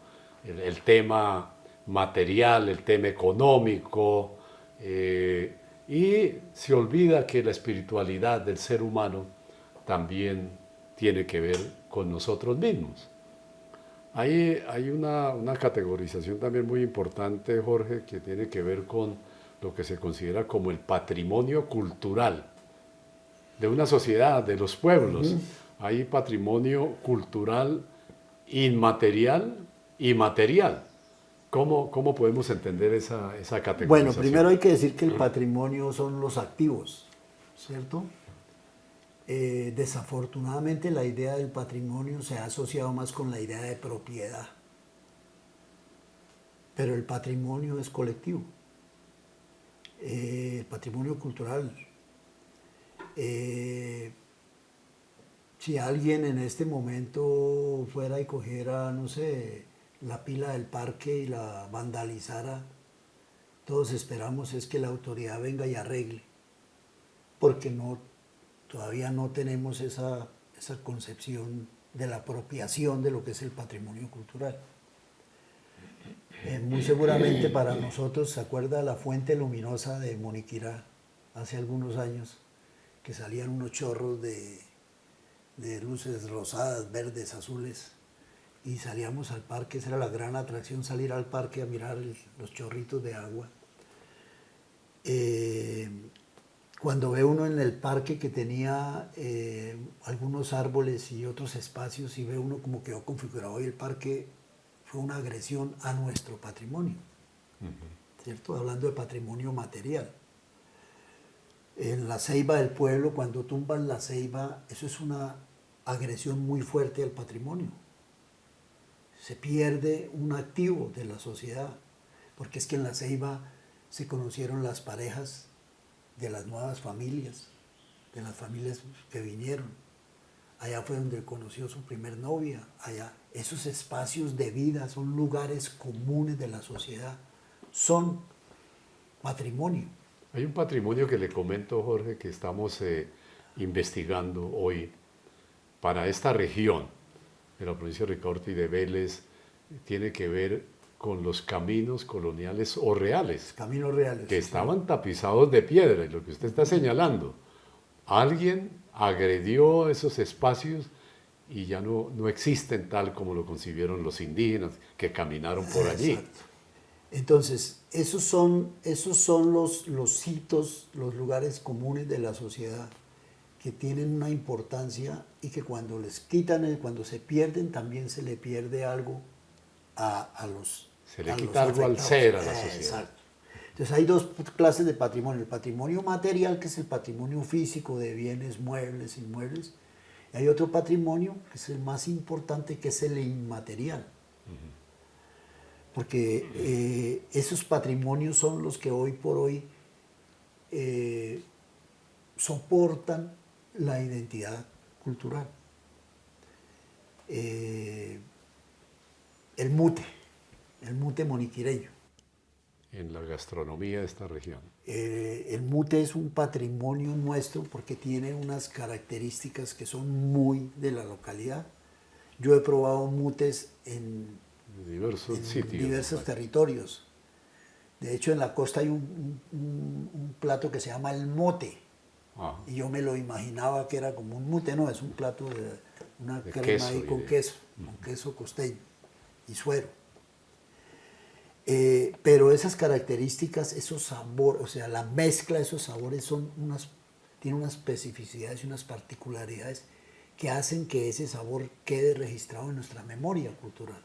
el tema material, el tema económico, y se olvida que la espiritualidad del ser humano también tiene que ver con nosotros mismos. Hay una categorización también muy importante, Jorge, que tiene que ver con lo que se considera como el patrimonio cultural de una sociedad, de los pueblos. Hay patrimonio cultural inmaterial y material. ¿Cómo podemos entender esa categorización? Bueno, primero hay que decir que el patrimonio son los activos, ¿cierto? Desafortunadamente la idea del patrimonio se ha asociado más con la idea de propiedad, pero el patrimonio es colectivo, el patrimonio cultural. Si alguien en este momento fuera y cogiera, no sé, la pila del parque y la vandalizara, todos esperamos es que la autoridad venga y arregle, porque todavía no tenemos esa concepción de la apropiación de lo que es el patrimonio cultural. Muy seguramente para nosotros, ¿se acuerda la fuente luminosa de Moniquirá hace algunos años? Que salían unos chorros de luces rosadas, verdes, azules, y salíamos al parque. Esa era la gran atracción, salir al parque a mirar los chorritos de agua. Cuando ve uno en el parque que tenía algunos árboles y otros espacios, y ve uno cómo quedó configurado, y el parque fue una agresión a nuestro patrimonio, ¿cierto? Hablando de patrimonio material. En la ceiba del pueblo, cuando tumban la ceiba, eso es una agresión muy fuerte al patrimonio. Se pierde un activo de la sociedad, porque es que en la ceiba se conocieron las parejas de las nuevas familias, de las familias que vinieron. Allá fue donde conoció su primer novia. Allá, esos espacios de vida son lugares comunes de la sociedad, son patrimonio. Hay un patrimonio que le comento, Jorge, que estamos investigando hoy para esta región de la provincia de Ricaurte y de Vélez. Tiene que ver con los caminos coloniales o reales. Caminos reales. Que estaban tapizados de piedra, y lo que usted está señalando. Alguien agredió esos espacios y ya no existen tal como lo concibieron los indígenas que caminaron por allí. Exacto. Entonces, esos son los hitos, los lugares comunes de la sociedad que tienen una importancia y que cuando les quitan, cuando se pierden, también se le pierde algo a los Se le quita algo al ser a la sociedad. Exacto. Entonces hay dos clases de patrimonio. El patrimonio material, que es el patrimonio físico de bienes, muebles, inmuebles. Y hay otro patrimonio, que es el más importante, que es el inmaterial. Porque esos patrimonios son los que hoy por hoy soportan la identidad cultural. El mute moniquireño. En la gastronomía de esta región. El mute es un patrimonio nuestro porque tiene unas características que son muy de la localidad. Yo he probado mutes en diversos sitios. Diversos territorios. De hecho, en la costa hay un plato que se llama el mote. Y yo me lo imaginaba que era como un mute, no, es un plato una De crema queso ahí y con de- queso costeño y suero. Pero esas características, esos sabores, o sea, la mezcla de esos sabores tiene unas especificidades y unas particularidades que hacen que ese sabor quede registrado en nuestra memoria cultural.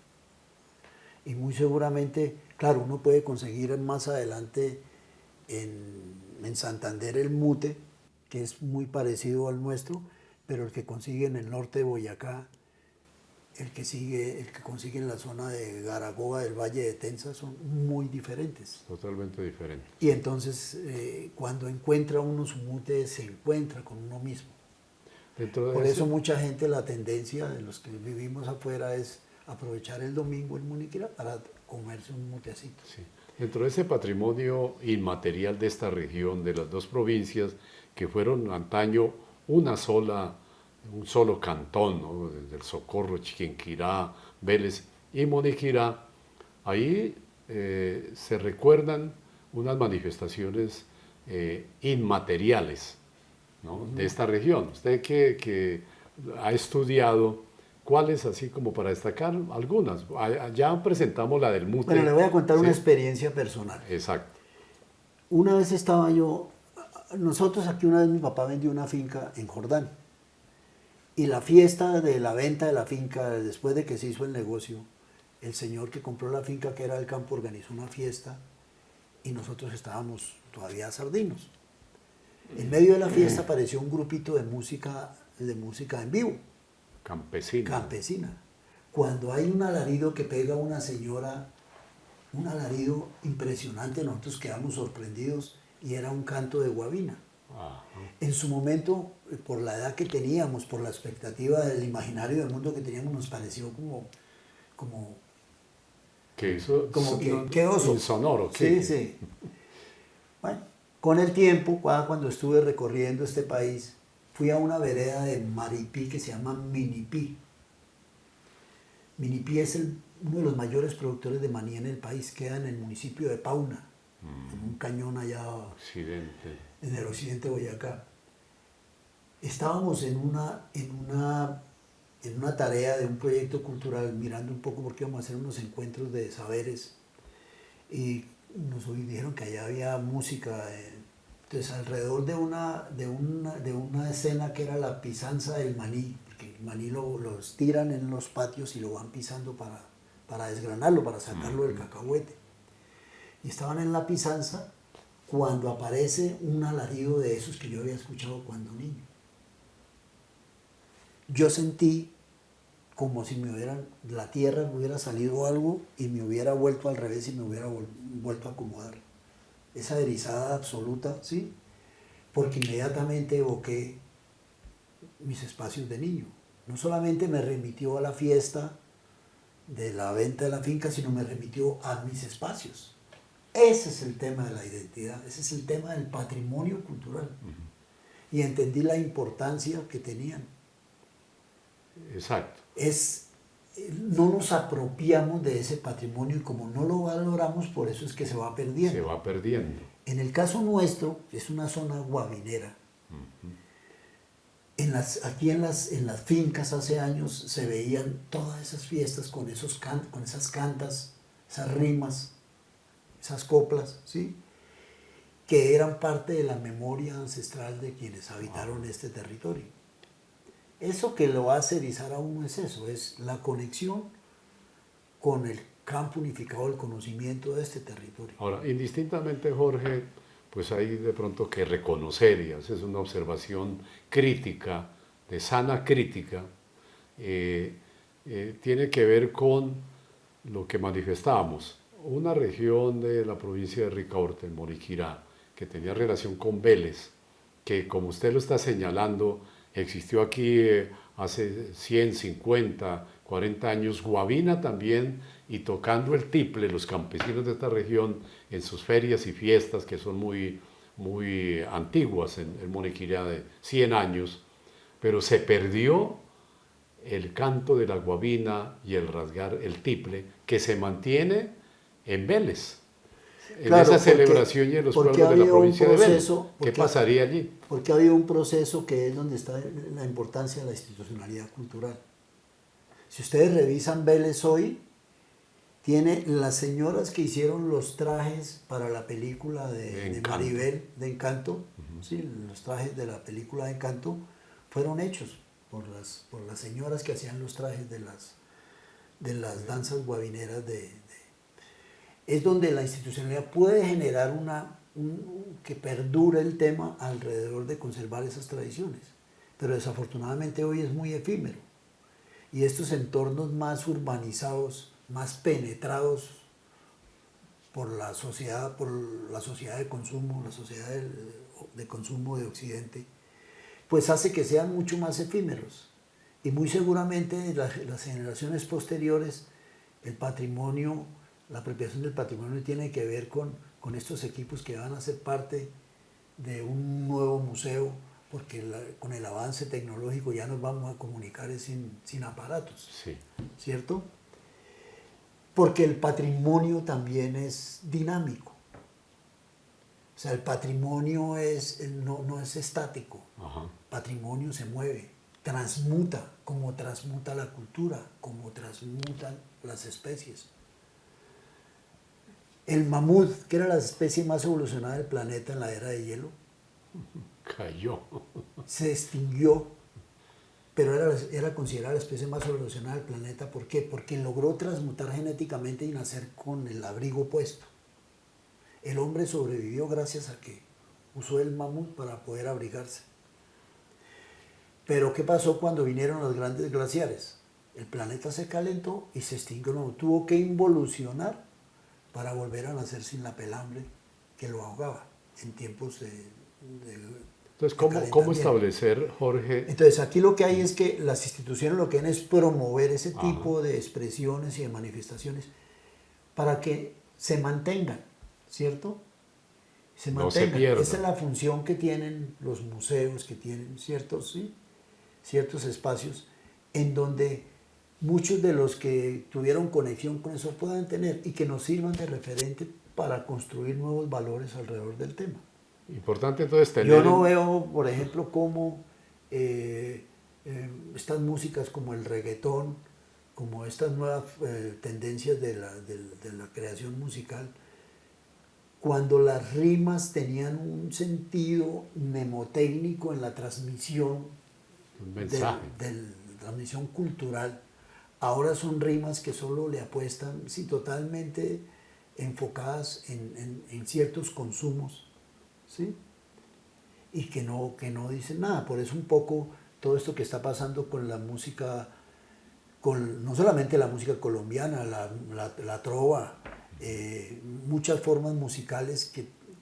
Y muy seguramente, claro, uno puede conseguir más adelante en Santander el mute, que es muy parecido al nuestro, pero el que consigue en el norte de Boyacá, el que consigue en la zona de Garagoa, del Valle de Tensa, son muy diferentes. Totalmente diferente. Y entonces, cuando encuentra uno su mute, se encuentra con uno mismo. Dentro de Por ese- eso mucha gente, la tendencia de los que vivimos afuera es aprovechar el domingo en Muniquira para comerse un mutecito. Sí. Dentro de ese patrimonio inmaterial de esta región, de las dos provincias, que fueron antaño un solo cantón, ¿no? Desde el Socorro, Chiquinquirá, Vélez y Moniquirá, ahí se recuerdan unas manifestaciones inmateriales, ¿no? De esta región. Usted que ha estudiado, ¿cuáles, así como para destacar algunas? Ya presentamos la del mute. Bueno, le voy a contar una Sí. experiencia personal. Exacto. Una vez nosotros aquí una vez mi papá vendió una finca en Jordán. Y la fiesta de la venta de la finca, después de que se hizo el negocio, el señor que compró la finca, que era del campo, organizó una fiesta y nosotros estábamos todavía sardinos. En medio de la fiesta apareció un grupito de música en vivo, Campesino. campesina. Cuando hay un alarido que pega una señora, un alarido impresionante, nosotros quedamos sorprendidos y era un canto de guabina. Ajá. En su momento, por la edad que teníamos, por la expectativa del imaginario del mundo que teníamos, nos pareció como Que eso qué oso. insonoro. Sí, sí. Bueno, con el tiempo, cuando estuve recorriendo este país, fui a una vereda de Maripí que se llama Minipí. Minipí es uno de los mayores productores de maní en el país, queda en el municipio de Pauna, en un cañón allá Occidente. en el occidente de Boyacá. Estábamos en una tarea de un proyecto cultural, mirando un poco porque íbamos a hacer unos encuentros de saberes y nos dijeron que allá había música. Entonces, alrededor de una escena que era la pisanza del maní, porque el maní los tiran en los patios y lo van pisando para desgranarlo, para sacarlo del cacahuete. Y estaban en la pisanza cuando aparece un alarido de esos que yo había escuchado cuando niño. Yo sentí como si la tierra me hubiera salido algo y me hubiera vuelto al revés y me hubiera vuelto a acomodar. Esa erizada absoluta, ¿sí? Porque inmediatamente evoqué mis espacios de niño. No solamente me remitió a la fiesta de la venta de la finca, sino me remitió a mis espacios. Ese es el tema de la identidad, ese es el tema del patrimonio cultural. Y entendí la importancia que tenían. Exacto. No nos apropiamos de ese patrimonio y como no lo valoramos, por eso es que se va perdiendo. Se va perdiendo. En el caso nuestro, es una zona guabinera. Aquí en las fincas hace años se veían todas esas fiestas con esas cantas, esas rimas, esas coplas, ¿sí? Que eran parte de la memoria ancestral de quienes habitaron este territorio. Eso que lo hace erizar a uno es eso, es la conexión con el campo unificado del conocimiento de este territorio. Ahora, indistintamente, Jorge, pues hay de pronto que reconocer, y haces una observación crítica, de sana crítica, tiene que ver con lo que manifestábamos. Una región de la provincia de Ricaurte, en Moniquirá, que tenía relación con Vélez, que como usted lo está señalando, existió aquí hace 100, 50, 40 años, guabina también, y tocando el tiple, los campesinos de esta región, en sus ferias y fiestas, que son muy, muy antiguas en Moniquirá, de 100 años, pero se perdió el canto de la guabina y el rasgar el tiple, que se mantiene en Vélez. en Claro, esa porque- celebración y en los porque pueblos ha de la habido un provincia de Vélez? proceso, ¿Qué porque- pasaría allí? Porque ha habido un proceso que es donde está la importancia de la institucionalidad cultural. Si ustedes revisan Vélez hoy, tiene las señoras que hicieron los trajes para la película de Encanto. Maribel, de Encanto, sí, los trajes de la película de Encanto fueron hechos por las señoras que hacían los trajes de las danzas guabineras es donde la institucionalidad puede generar que perdure el tema alrededor de conservar esas tradiciones. Pero desafortunadamente hoy es muy efímero. Y estos entornos más urbanizados, más penetrados por la sociedad de consumo, la sociedad de consumo de Occidente, pues hace que sean mucho más efímeros. Y muy seguramente las generaciones posteriores, el patrimonio, la apropiación del patrimonio tiene que ver con estos equipos que van a ser parte de un nuevo museo, porque con el avance tecnológico ya nos vamos a comunicar sin aparatos, Sí. ¿cierto? Porque el patrimonio también es dinámico. O sea, el patrimonio no es estático. Ajá. El patrimonio se mueve, transmuta, como transmuta la cultura, como transmutan las especies. El mamut, que era la especie más evolucionada del planeta en la era de hielo, Cayó. se extinguió, pero era considerada la especie más evolucionada del planeta. ¿Por qué? Porque logró transmutar genéticamente y nacer con el abrigo puesto. El hombre sobrevivió gracias a que usó el mamut para poder abrigarse. Pero ¿qué pasó cuando vinieron los grandes glaciares? El planeta se calentó y se extinguió. Tuvo que involucionar para volver a nacer sin la pelambre que lo ahogaba en tiempos de Entonces, ¿cómo calentamiento. establecer, Jorge? Entonces, aquí lo que hay es que las instituciones lo que quieren es promover ese Ajá. tipo de expresiones y de manifestaciones para que se mantengan, ¿cierto? Se No se mantengan. pierdan. Esa es la función que tienen los museos, que tienen ciertos espacios en donde muchos de los que tuvieron conexión con eso puedan tener y que nos sirvan de referente para construir nuevos valores alrededor del tema. Importante entonces tener... Yo no veo, por ejemplo, cómo estas músicas como el reggaetón, como estas nuevas tendencias de la creación musical, cuando las rimas tenían un sentido mnemotécnico en la transmisión, Un mensaje. transmisión cultural, ahora son rimas que solo le apuestan, sí, totalmente enfocadas en ciertos consumos, ¿sí? Y que no dicen nada. Por eso un poco todo esto que está pasando con la música, no solamente la música colombiana, la trova, muchas formas musicales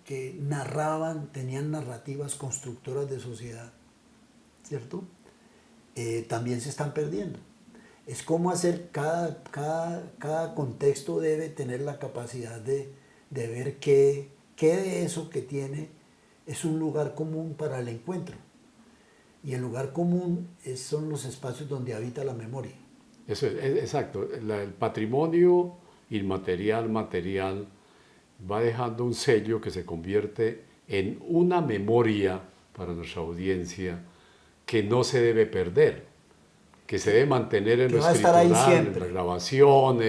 que narraban, tenían narrativas constructoras de sociedad, ¿cierto? También se están perdiendo. Es como hacer, cada contexto debe tener la capacidad de ver qué de eso que tiene es un lugar común para el encuentro. Y el lugar común son los espacios donde habita la memoria. Eso es exacto. El patrimonio inmaterial, material, va dejando un sello que se convierte en una memoria para nuestra audiencia que no se debe perder, que se debe mantener en Que lo va a estar ahí escritural, en siempre. la grabación,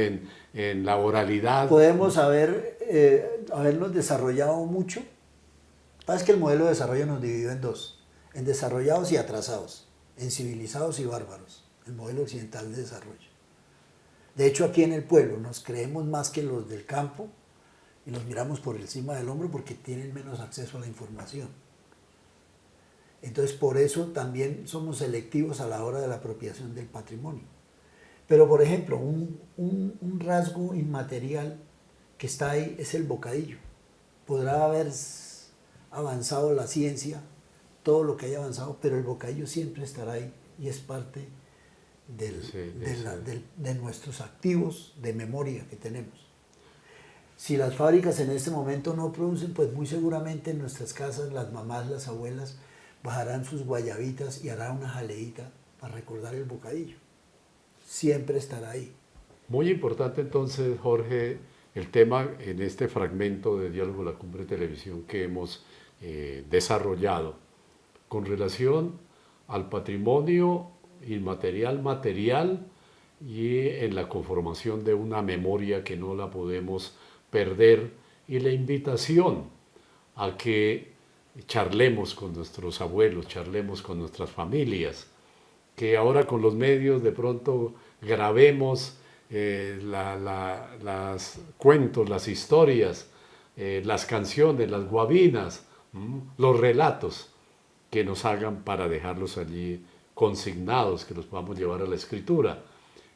en la oralidad. Podemos habernos desarrollado mucho. Pasa que el modelo de desarrollo nos dividió en dos, en desarrollados y atrasados, en civilizados y bárbaros, el modelo occidental de desarrollo. De hecho, aquí en el pueblo nos creemos más que los del campo y los miramos por encima del hombro porque tienen menos acceso a la información. Entonces, por eso también somos selectivos a la hora de la apropiación del patrimonio. Pero, por ejemplo, un rasgo inmaterial que está ahí es el bocadillo. Podrá haber avanzado la ciencia, todo lo que haya avanzado, pero el bocadillo siempre estará ahí y es parte de nuestros activos de memoria que tenemos. Si las fábricas en este momento no producen, pues muy seguramente en nuestras casas las mamás, las abuelas bajarán sus guayabitas y harán una jaleíta para recordar el bocadillo. Siempre estará ahí. Muy importante entonces, Jorge, el tema en este fragmento de Diálogo La Cumbre Televisión que hemos desarrollado con relación al patrimonio inmaterial, material y en la conformación de una memoria que no la podemos perder, y la invitación a que charlemos con nuestros abuelos, charlemos con nuestras familias, que ahora con los medios de pronto grabemos las cuentos, las historias, las canciones, las guabinas, los relatos que nos hagan para dejarlos allí consignados, que los podamos llevar a la escritura,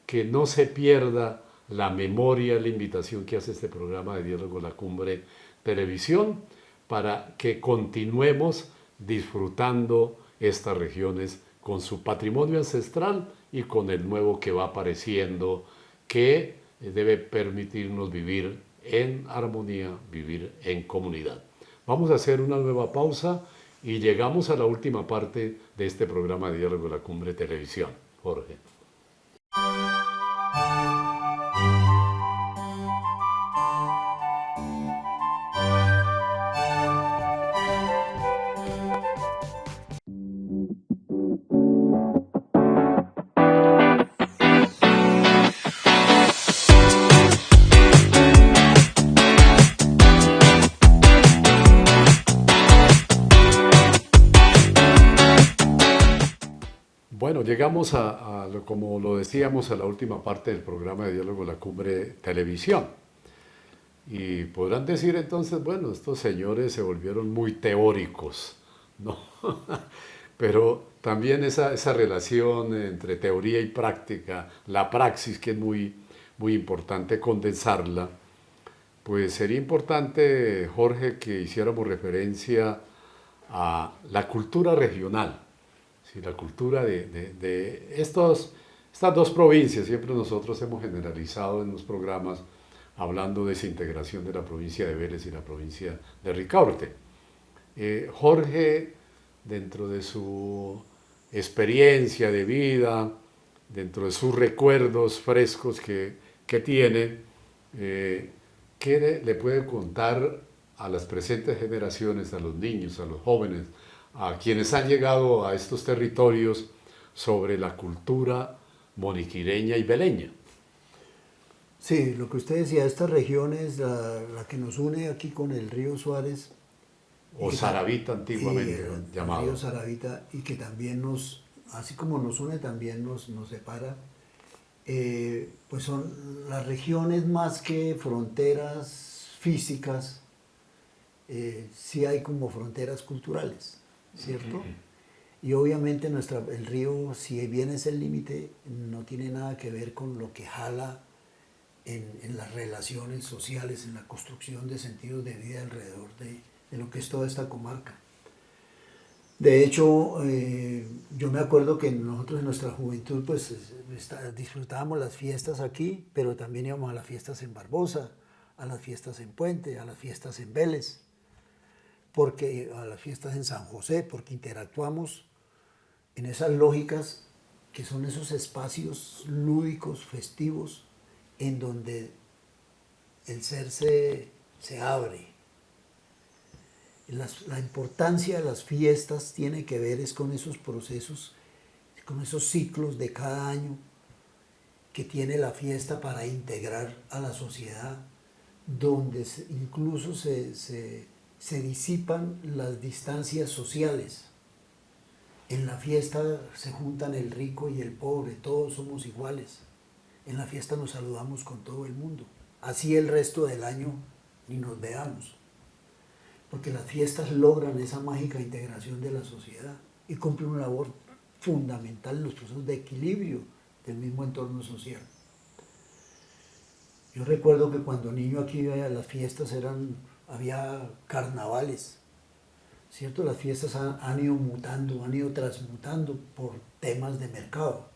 que no se pierda la memoria, la invitación que hace este programa de Diálogo La Cumbre Televisión, para que continuemos disfrutando estas regiones con su patrimonio ancestral y con el nuevo que va apareciendo, que debe permitirnos vivir en armonía, vivir en comunidad. Vamos a hacer una nueva pausa y llegamos a la última parte de este programa de Diálogo La Cumbre Televisión. Jorge. Bueno, llegamos como lo decíamos, a la última parte del programa de Diálogo La Cumbre Televisión. Y podrán decir entonces, bueno, estos señores se volvieron muy teóricos, ¿no? Pero también esa relación entre teoría y práctica, la praxis, que es muy, muy importante condensarla, pues sería importante, Jorge, que hiciéramos referencia a la cultura regional. Sí, la cultura de estas dos provincias. Siempre nosotros hemos generalizado en los programas hablando de esa integración de la provincia de Vélez y la provincia de Ricaurte. Jorge, dentro de su experiencia de vida, dentro de sus recuerdos frescos que tiene, ¿qué le puede contar a las presentes generaciones, a los niños, a los jóvenes, a quienes han llegado a estos territorios, sobre la cultura moniquireña y veleña? Sí, lo que usted decía, esta región es la que nos une aquí con el río Suárez. O Saravita antiguamente llamado. El río Saravita, y que también así como nos une, también nos separa. Pues son las regiones más que fronteras físicas, sí hay como fronteras culturales, ¿cierto? Y obviamente el río, si bien es el límite, no tiene nada que ver con lo que jala en las relaciones sociales, en la construcción de sentidos de vida alrededor de lo que es toda esta comarca. De hecho, yo me acuerdo que nosotros en nuestra juventud pues disfrutábamos las fiestas aquí, pero también íbamos a las fiestas en Barbosa, a las fiestas en Puente, a las fiestas en Vélez, a las fiestas en San José, porque interactuamos en esas lógicas que son esos espacios lúdicos, festivos, en donde el ser se abre. La importancia de las fiestas tiene que ver con esos procesos, con esos ciclos de cada año que tiene la fiesta para integrar a la sociedad, donde incluso se disipan las distancias sociales. En la fiesta se juntan el rico y el pobre, todos somos iguales. En la fiesta nos saludamos con todo el mundo. Así el resto del año ni nos veamos. Porque las fiestas logran esa mágica integración de la sociedad y cumplen una labor fundamental en los procesos de equilibrio del mismo entorno social. Yo recuerdo que cuando niño aquí las fiestas había carnavales, ¿cierto? Las fiestas han ido mutando, han ido transmutando por temas de mercado.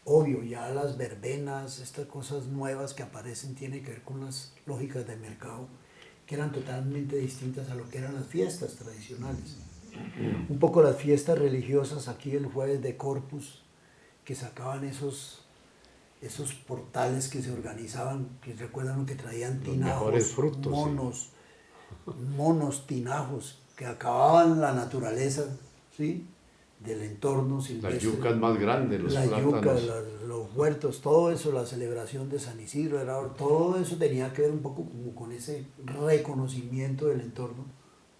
Obvio, ya las verbenas, estas cosas nuevas que aparecen tienen que ver con las lógicas de mercado, que eran totalmente distintas a lo que eran las fiestas tradicionales. Un poco las fiestas religiosas, aquí el jueves de Corpus, que sacaban esos portales que se organizaban, que recuerdan que traían Los mejores tinajos, frutos, monos, tinajos, que acababan la naturaleza, ¿sí? Del entorno silvestre. Las yucas más grandes, los la plátanos. yuca, los huertos, todo eso, la celebración de San Isidro, todo eso tenía que ver un poco como con ese reconocimiento del entorno,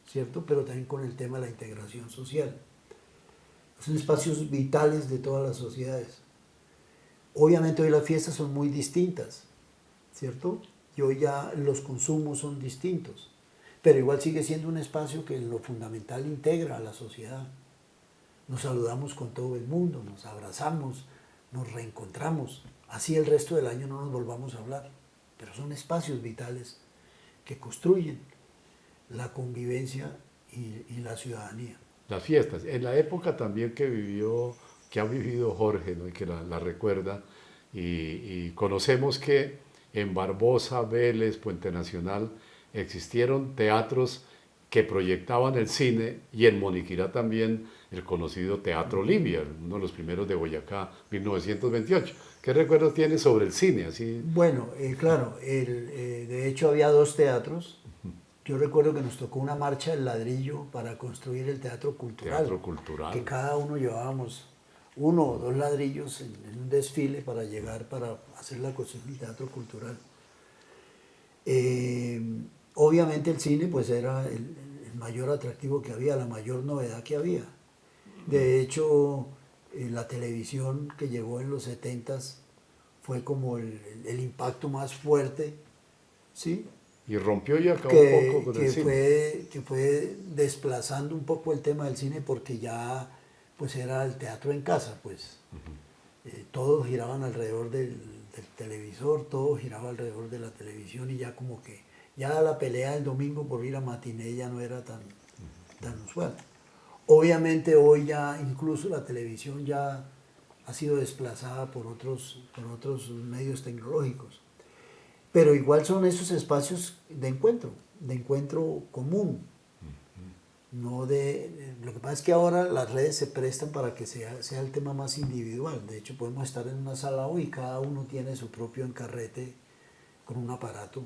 ¿cierto? Pero también con el tema de la integración social. Son espacios vitales de todas las sociedades. Obviamente hoy las fiestas son muy distintas, ¿cierto? Y hoy ya los consumos son distintos, pero igual sigue siendo un espacio que en lo fundamental integra a la sociedad. Nos saludamos con todo el mundo, nos abrazamos, nos reencontramos. Así el resto del año no nos volvamos a hablar, pero son espacios vitales que construyen la convivencia y la ciudadanía. Las fiestas. En la época también que ha vivido Jorge, ¿no? Y que la recuerda, y conocemos que en Barbosa, Vélez, Puente Nacional, existieron teatros que proyectaban el cine, y en Moniquirá también el conocido Teatro Libia, uno de los primeros de Boyacá, 1928. ¿Qué recuerdos tienes sobre el cine? Así... Bueno, claro, de hecho había 2 teatros. Yo recuerdo que nos tocó una marcha del ladrillo para construir el Teatro Cultural. Teatro Cultural. Que cada uno llevábamos 1 o 2 ladrillos en un desfile para llegar, para hacer la construcción del Teatro Cultural. Obviamente el cine pues era el mayor atractivo que había, la mayor novedad que había. De hecho, la televisión que llegó en los 70s fue como el impacto más fuerte, ¿sí? Y rompió y acabó un poco con el cine. Que fue desplazando un poco el tema del cine, porque ya pues era el teatro en casa, pues. Todos giraban alrededor del televisor, todo giraba alrededor de la televisión, y ya como que ya la pelea del domingo por ir a matiné ya no era tan usual. Obviamente hoy ya incluso la televisión ya ha sido desplazada por otros medios tecnológicos. Pero igual son esos espacios de encuentro común. Lo que pasa es que ahora las redes se prestan para que sea el tema más individual. De hecho, podemos estar en una sala hoy y cada uno tiene su propio encarrete con un aparato.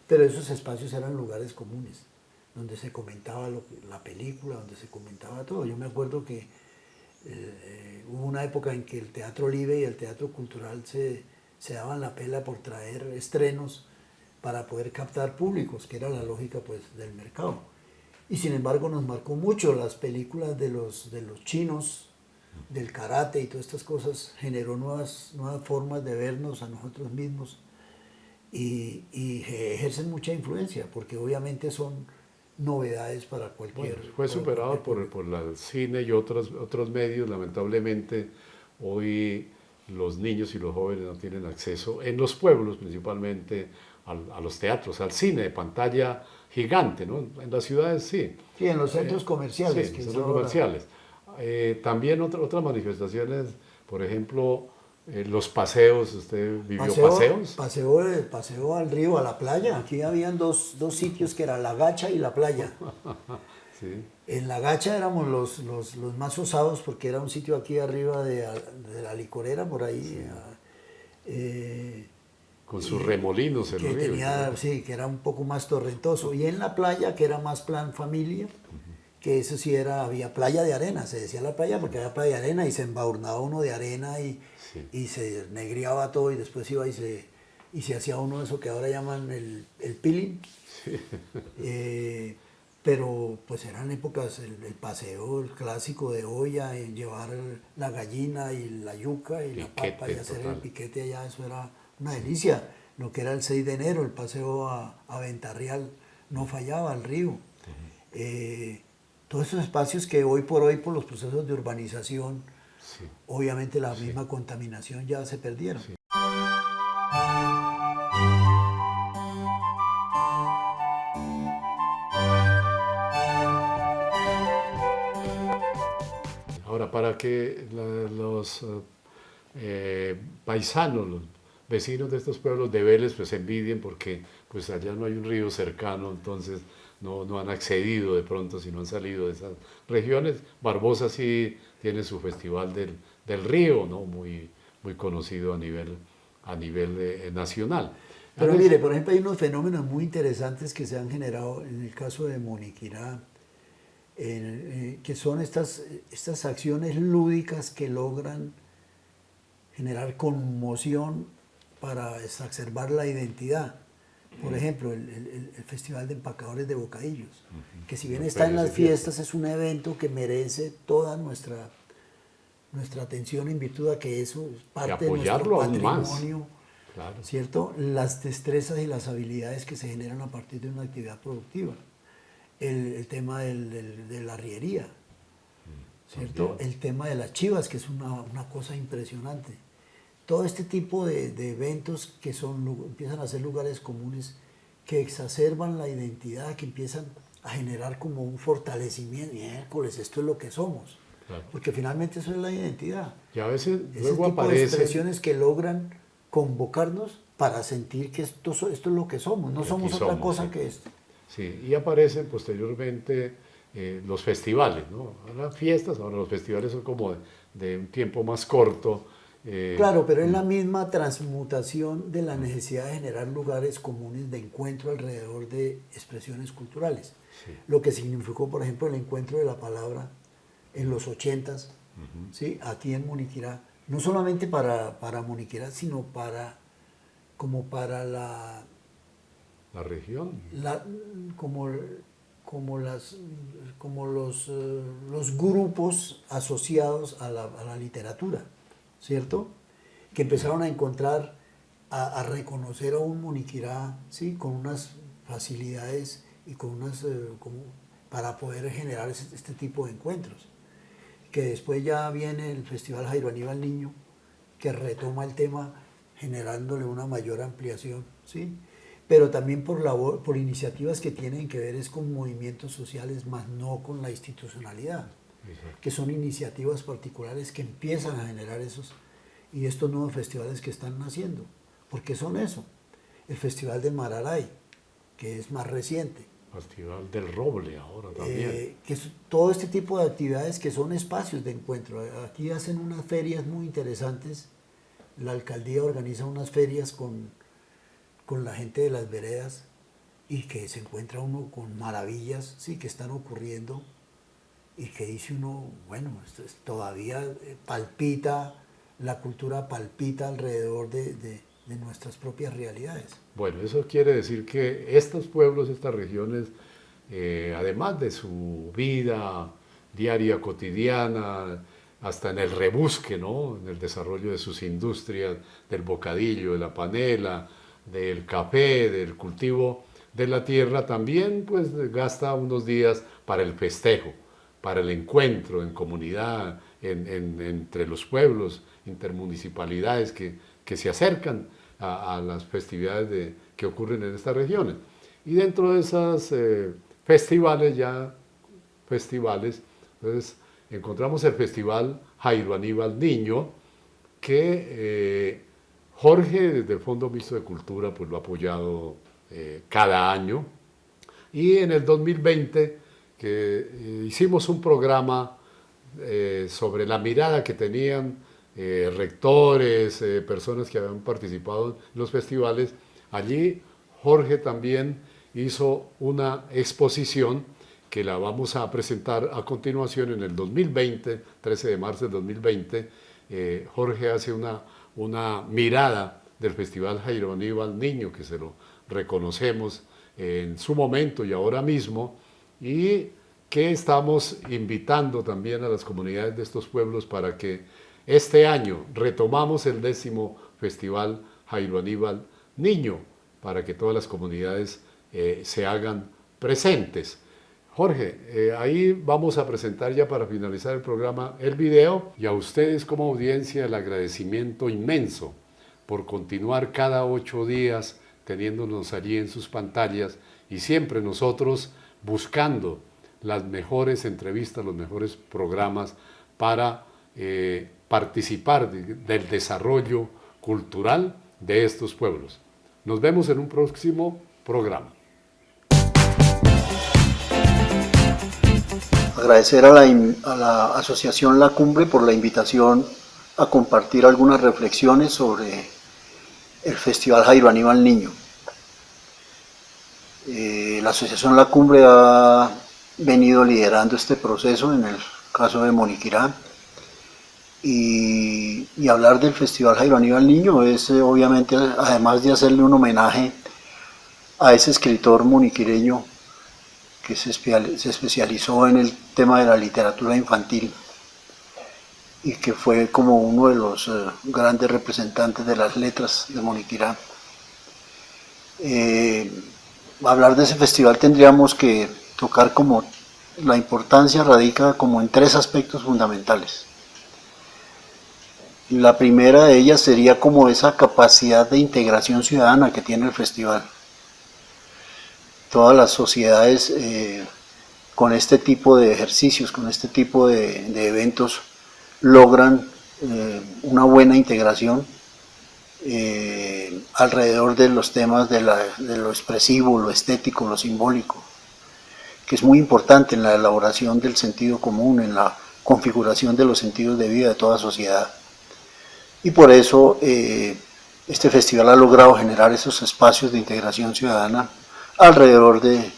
Pero esos espacios eran lugares comunes, donde se comentaba la película, donde se comentaba todo. Yo me acuerdo que hubo una época en que el Teatro Libre y el Teatro Cultural se daban la pela por traer estrenos para poder captar públicos, que era la lógica pues del mercado. Y sin embargo nos marcó mucho las películas de los chinos, del karate y todas estas cosas, generó nuevas formas de vernos a nosotros mismos, y ejercen mucha influencia, porque obviamente son novedades para cualquier... Bueno, fue superado por el cine y otros medios. Lamentablemente hoy los niños y los jóvenes no tienen acceso, en los pueblos principalmente, a los teatros, al cine de pantalla gigante, ¿no? En las ciudades sí. Sí, en los centros comerciales. Sí, en los centros comerciales. También otras manifestaciones, por ejemplo, los paseos. ¿Usted vivió paseos? Paseo al río, a la playa. Aquí habían dos sitios, que era La Gacha y la playa. Sí. En La Gacha éramos los más osados, porque era un sitio aquí arriba de la licorera, por ahí. Sí. Con sus remolinos en el río. Sí, que era un poco más torrentoso. Y en la playa, que era más plan familia, que eso sí había playa de arena, se decía la playa porque había playa de arena, y se embadurnaba uno de arena y se negriaba todo, y después iba y se hacía uno de eso que ahora llaman el peeling. Sí. Pero pues eran épocas, el paseo, el clásico de olla, llevar la gallina y la yuca y piquete, la papa, y hacer el piquete allá, eso era una delicia. Lo que era el 6 de enero, el paseo a Ventarrial, no fallaba, al río. Todos esos espacios que hoy por los procesos de urbanización, sí, obviamente la misma contaminación, ya se perdieron. Sí. Ahora, para que los paisanos, los vecinos de estos pueblos de Vélez, pues envidien, porque pues allá no hay un río cercano, entonces no han accedido de pronto, si no han salido de esas regiones. Barbosa sí tiene su festival del río, ¿no? Muy conocido a nivel a nivel nacional. Pero mire, por ejemplo, hay unos fenómenos muy interesantes que se han generado en el caso de Moniquirá, que son estas acciones lúdicas que logran generar conmoción para exacerbar la identidad. Por ejemplo, el Festival de Empacadores de Bocadillos, que si bien está en las fiestas, es un evento que merece toda nuestra atención en virtud a que eso es parte de nuestro patrimonio, claro. ¿Cierto? Las destrezas y las habilidades que se generan a partir de una actividad productiva. El tema de la arriería, ¿cierto? También. El tema de las chivas, que es una cosa impresionante. Todo este tipo de eventos que empiezan a ser lugares comunes, que exacerban la identidad, que empiezan a generar como un fortalecimiento. Miércoles, esto es lo que somos. Claro. Porque finalmente eso es la identidad. Y a veces Ese luego tipo de aparece... expresiones que logran convocarnos para sentir que esto es lo que somos, no somos otra cosa que esto. Sí, y aparecen posteriormente los festivales, ¿no? Las fiestas, ahora los festivales son como de un tiempo más corto. Claro, pero es la misma transmutación de la necesidad de generar lugares comunes de encuentro alrededor de expresiones culturales. Sí. Lo que significó, por ejemplo, el encuentro de la palabra en los 80s, ¿sí? Aquí en Moniquirá, no solamente para Moniquirá, sino para la región. Como los grupos asociados a la literatura, ¿cierto? Que empezaron a encontrar, a reconocer a un Moniquirá, ¿sí? Con unas facilidades y con para poder generar este tipo de encuentros. Que después ya viene el Festival Jairo Aníbal Niño, que retoma el tema generándole una mayor ampliación, ¿sí? Pero también por iniciativas que tienen que ver es con movimientos sociales, más no con la institucionalidad. Exacto. Que son iniciativas particulares que empiezan a generar y estos nuevos festivales que están naciendo, porque son eso. El Festival de Mararay, que es más reciente. Festival del Roble ahora también. Que es todo este tipo de actividades que son espacios de encuentro. Aquí hacen unas ferias muy interesantes. La alcaldía organiza unas ferias con la gente de las veredas y que se encuentra uno con maravillas, sí, que están ocurriendo y que dice uno, bueno, todavía palpita, la cultura palpita alrededor de nuestras propias realidades. Bueno, eso quiere decir que estos pueblos, estas regiones, además de su vida diaria, cotidiana, hasta en el rebusque, ¿no? En el desarrollo de sus industrias, del bocadillo, de la panela, del café, del cultivo de la tierra, también pues gasta unos días para el festejo, para el encuentro en comunidad, entre los pueblos, intermunicipalidades que se acercan a las festividades que ocurren en estas regiones. Y dentro de esas festivales, entonces encontramos el Festival Jairo Aníbal Niño, que Jorge, desde el Fondo Mixto de Cultura, pues lo ha apoyado cada año. Y en el 2020, que hicimos un programa sobre la mirada que tenían rectores, personas que habían participado en los festivales. Allí Jorge también hizo una exposición que la vamos a presentar a continuación en el 2020, 13 de marzo del 2020. Jorge hace una mirada del Festival Jairo Aníbal Niño, que se lo reconocemos en su momento y ahora mismo, y que estamos invitando también a las comunidades de estos pueblos para que este año retomamos el 10º Festival Jairo Aníbal Niño, para que todas las comunidades se hagan presentes. Jorge, ahí vamos a presentar ya para finalizar el programa el video, y a ustedes como audiencia el agradecimiento inmenso por continuar cada 8 días teniéndonos allí en sus pantallas, y siempre nosotros buscando las mejores entrevistas, los mejores programas para participar del desarrollo cultural de estos pueblos. Nos vemos en un próximo programa. Agradecer a la Asociación La Cumbre por la invitación a compartir algunas reflexiones sobre el Festival Jairo Aníbal Niño. La Asociación La Cumbre ha venido liderando este proceso en el caso de Moniquirá, y hablar del Festival Jairo Aníbal Niño es obviamente, además de hacerle un homenaje a ese escritor moniquireño que se especializó en el tema de la literatura infantil y que fue como uno de los grandes representantes de las letras de Moniquirá. Hablar de ese festival tendríamos que tocar como la importancia radica como en 3 aspectos fundamentales. La primera de ellas sería como esa capacidad de integración ciudadana que tiene el festival. Todas las sociedades con este tipo de ejercicios, con este tipo de eventos, logran una buena integración alrededor de los temas de lo expresivo, lo estético, lo simbólico, que es muy importante en la elaboración del sentido común, en la configuración de los sentidos de vida de toda sociedad. Y por eso este festival ha logrado generar esos espacios de integración ciudadana alrededor de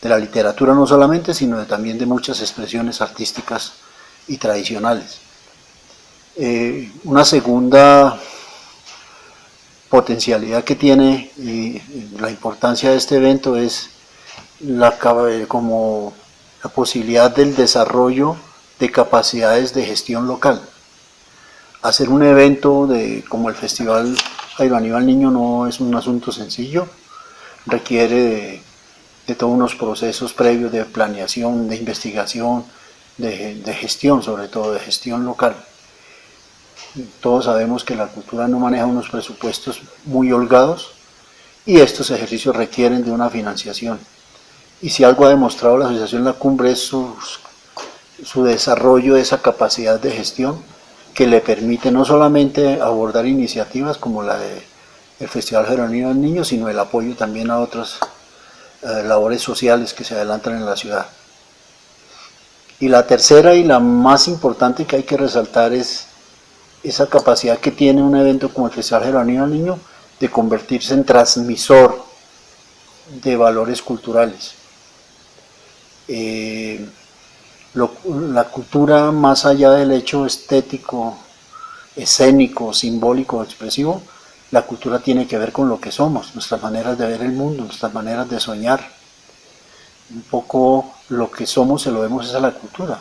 la literatura no solamente, sino también de muchas expresiones artísticas y tradicionales. Una segunda potencialidad que tiene y la importancia de este evento es como la posibilidad del desarrollo de capacidades de gestión local. Hacer un evento como el Festival Jairo Aníbal Niño no es un asunto sencillo, requiere de todos unos procesos previos de planeación, de investigación, de gestión, sobre todo de gestión local. Todos sabemos que la cultura no maneja unos presupuestos muy holgados y estos ejercicios requieren de una financiación. Y si algo ha demostrado la Asociación La Cumbre es su desarrollo de esa capacidad de gestión que le permite no solamente abordar iniciativas como la del Festival Jairo Aníbal Niño, sino el apoyo también a otras labores sociales que se adelantan en la ciudad. Y la tercera y la más importante que hay que resaltar es esa capacidad que tiene un evento como el Festival Jairo Aníbal Niño de convertirse en transmisor de valores culturales. La cultura, más allá del hecho estético, escénico, simbólico, expresivo, la cultura tiene que ver con lo que somos, nuestras maneras de ver el mundo, nuestras maneras de soñar. Un poco lo que somos se lo vemos a la cultura,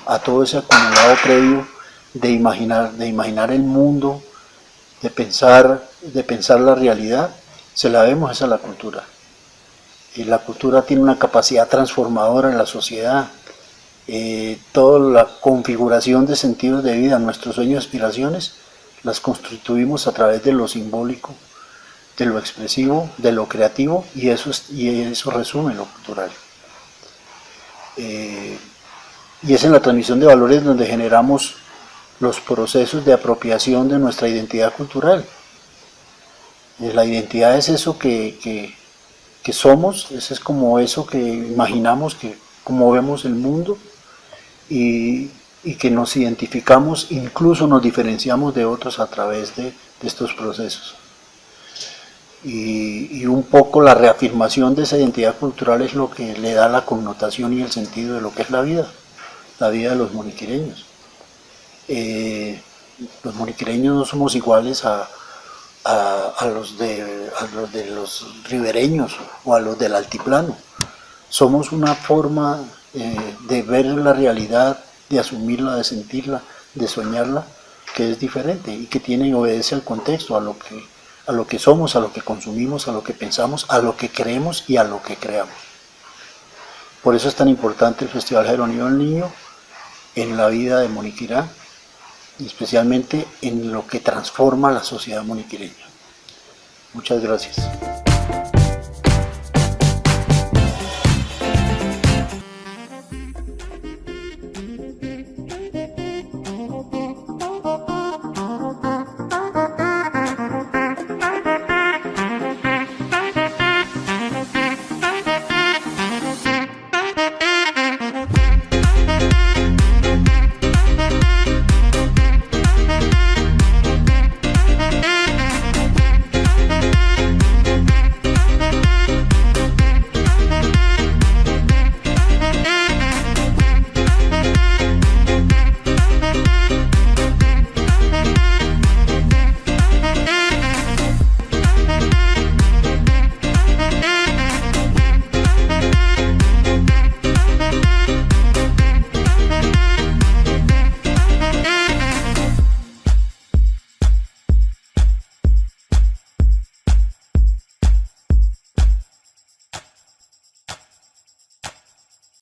a todo ese acumulado previo de imaginar el mundo, de pensar la realidad, se la vemos a la cultura. Y la cultura tiene una capacidad transformadora en la sociedad. Toda la configuración de sentidos de vida, nuestros sueños y aspiraciones, las constituimos a través de lo simbólico, de lo expresivo, de lo creativo, y eso resume lo cultural. Y es en la transmisión de valores donde generamos los procesos de apropiación de nuestra identidad cultural. La identidad es eso que somos, es como eso que imaginamos, como vemos el mundo, y que nos identificamos, incluso nos diferenciamos de otros a través de estos procesos. Y un poco la reafirmación de esa identidad cultural es lo que le da la connotación y el sentido de lo que es la vida de los moniquireños. Los moniquireños no somos iguales a los de los ribereños o a los del altiplano. Somos una forma de ver la realidad, de asumirla, de sentirla, de soñarla, que es diferente y que tiene y obedece al contexto, a lo que somos, a lo que consumimos, a lo que pensamos, a lo que creemos y a lo que creamos. Por eso es tan importante el Festival Jairo Aníbal Niño en la vida de Moniquirá, y especialmente en lo que transforma la sociedad moniquireña. Muchas gracias.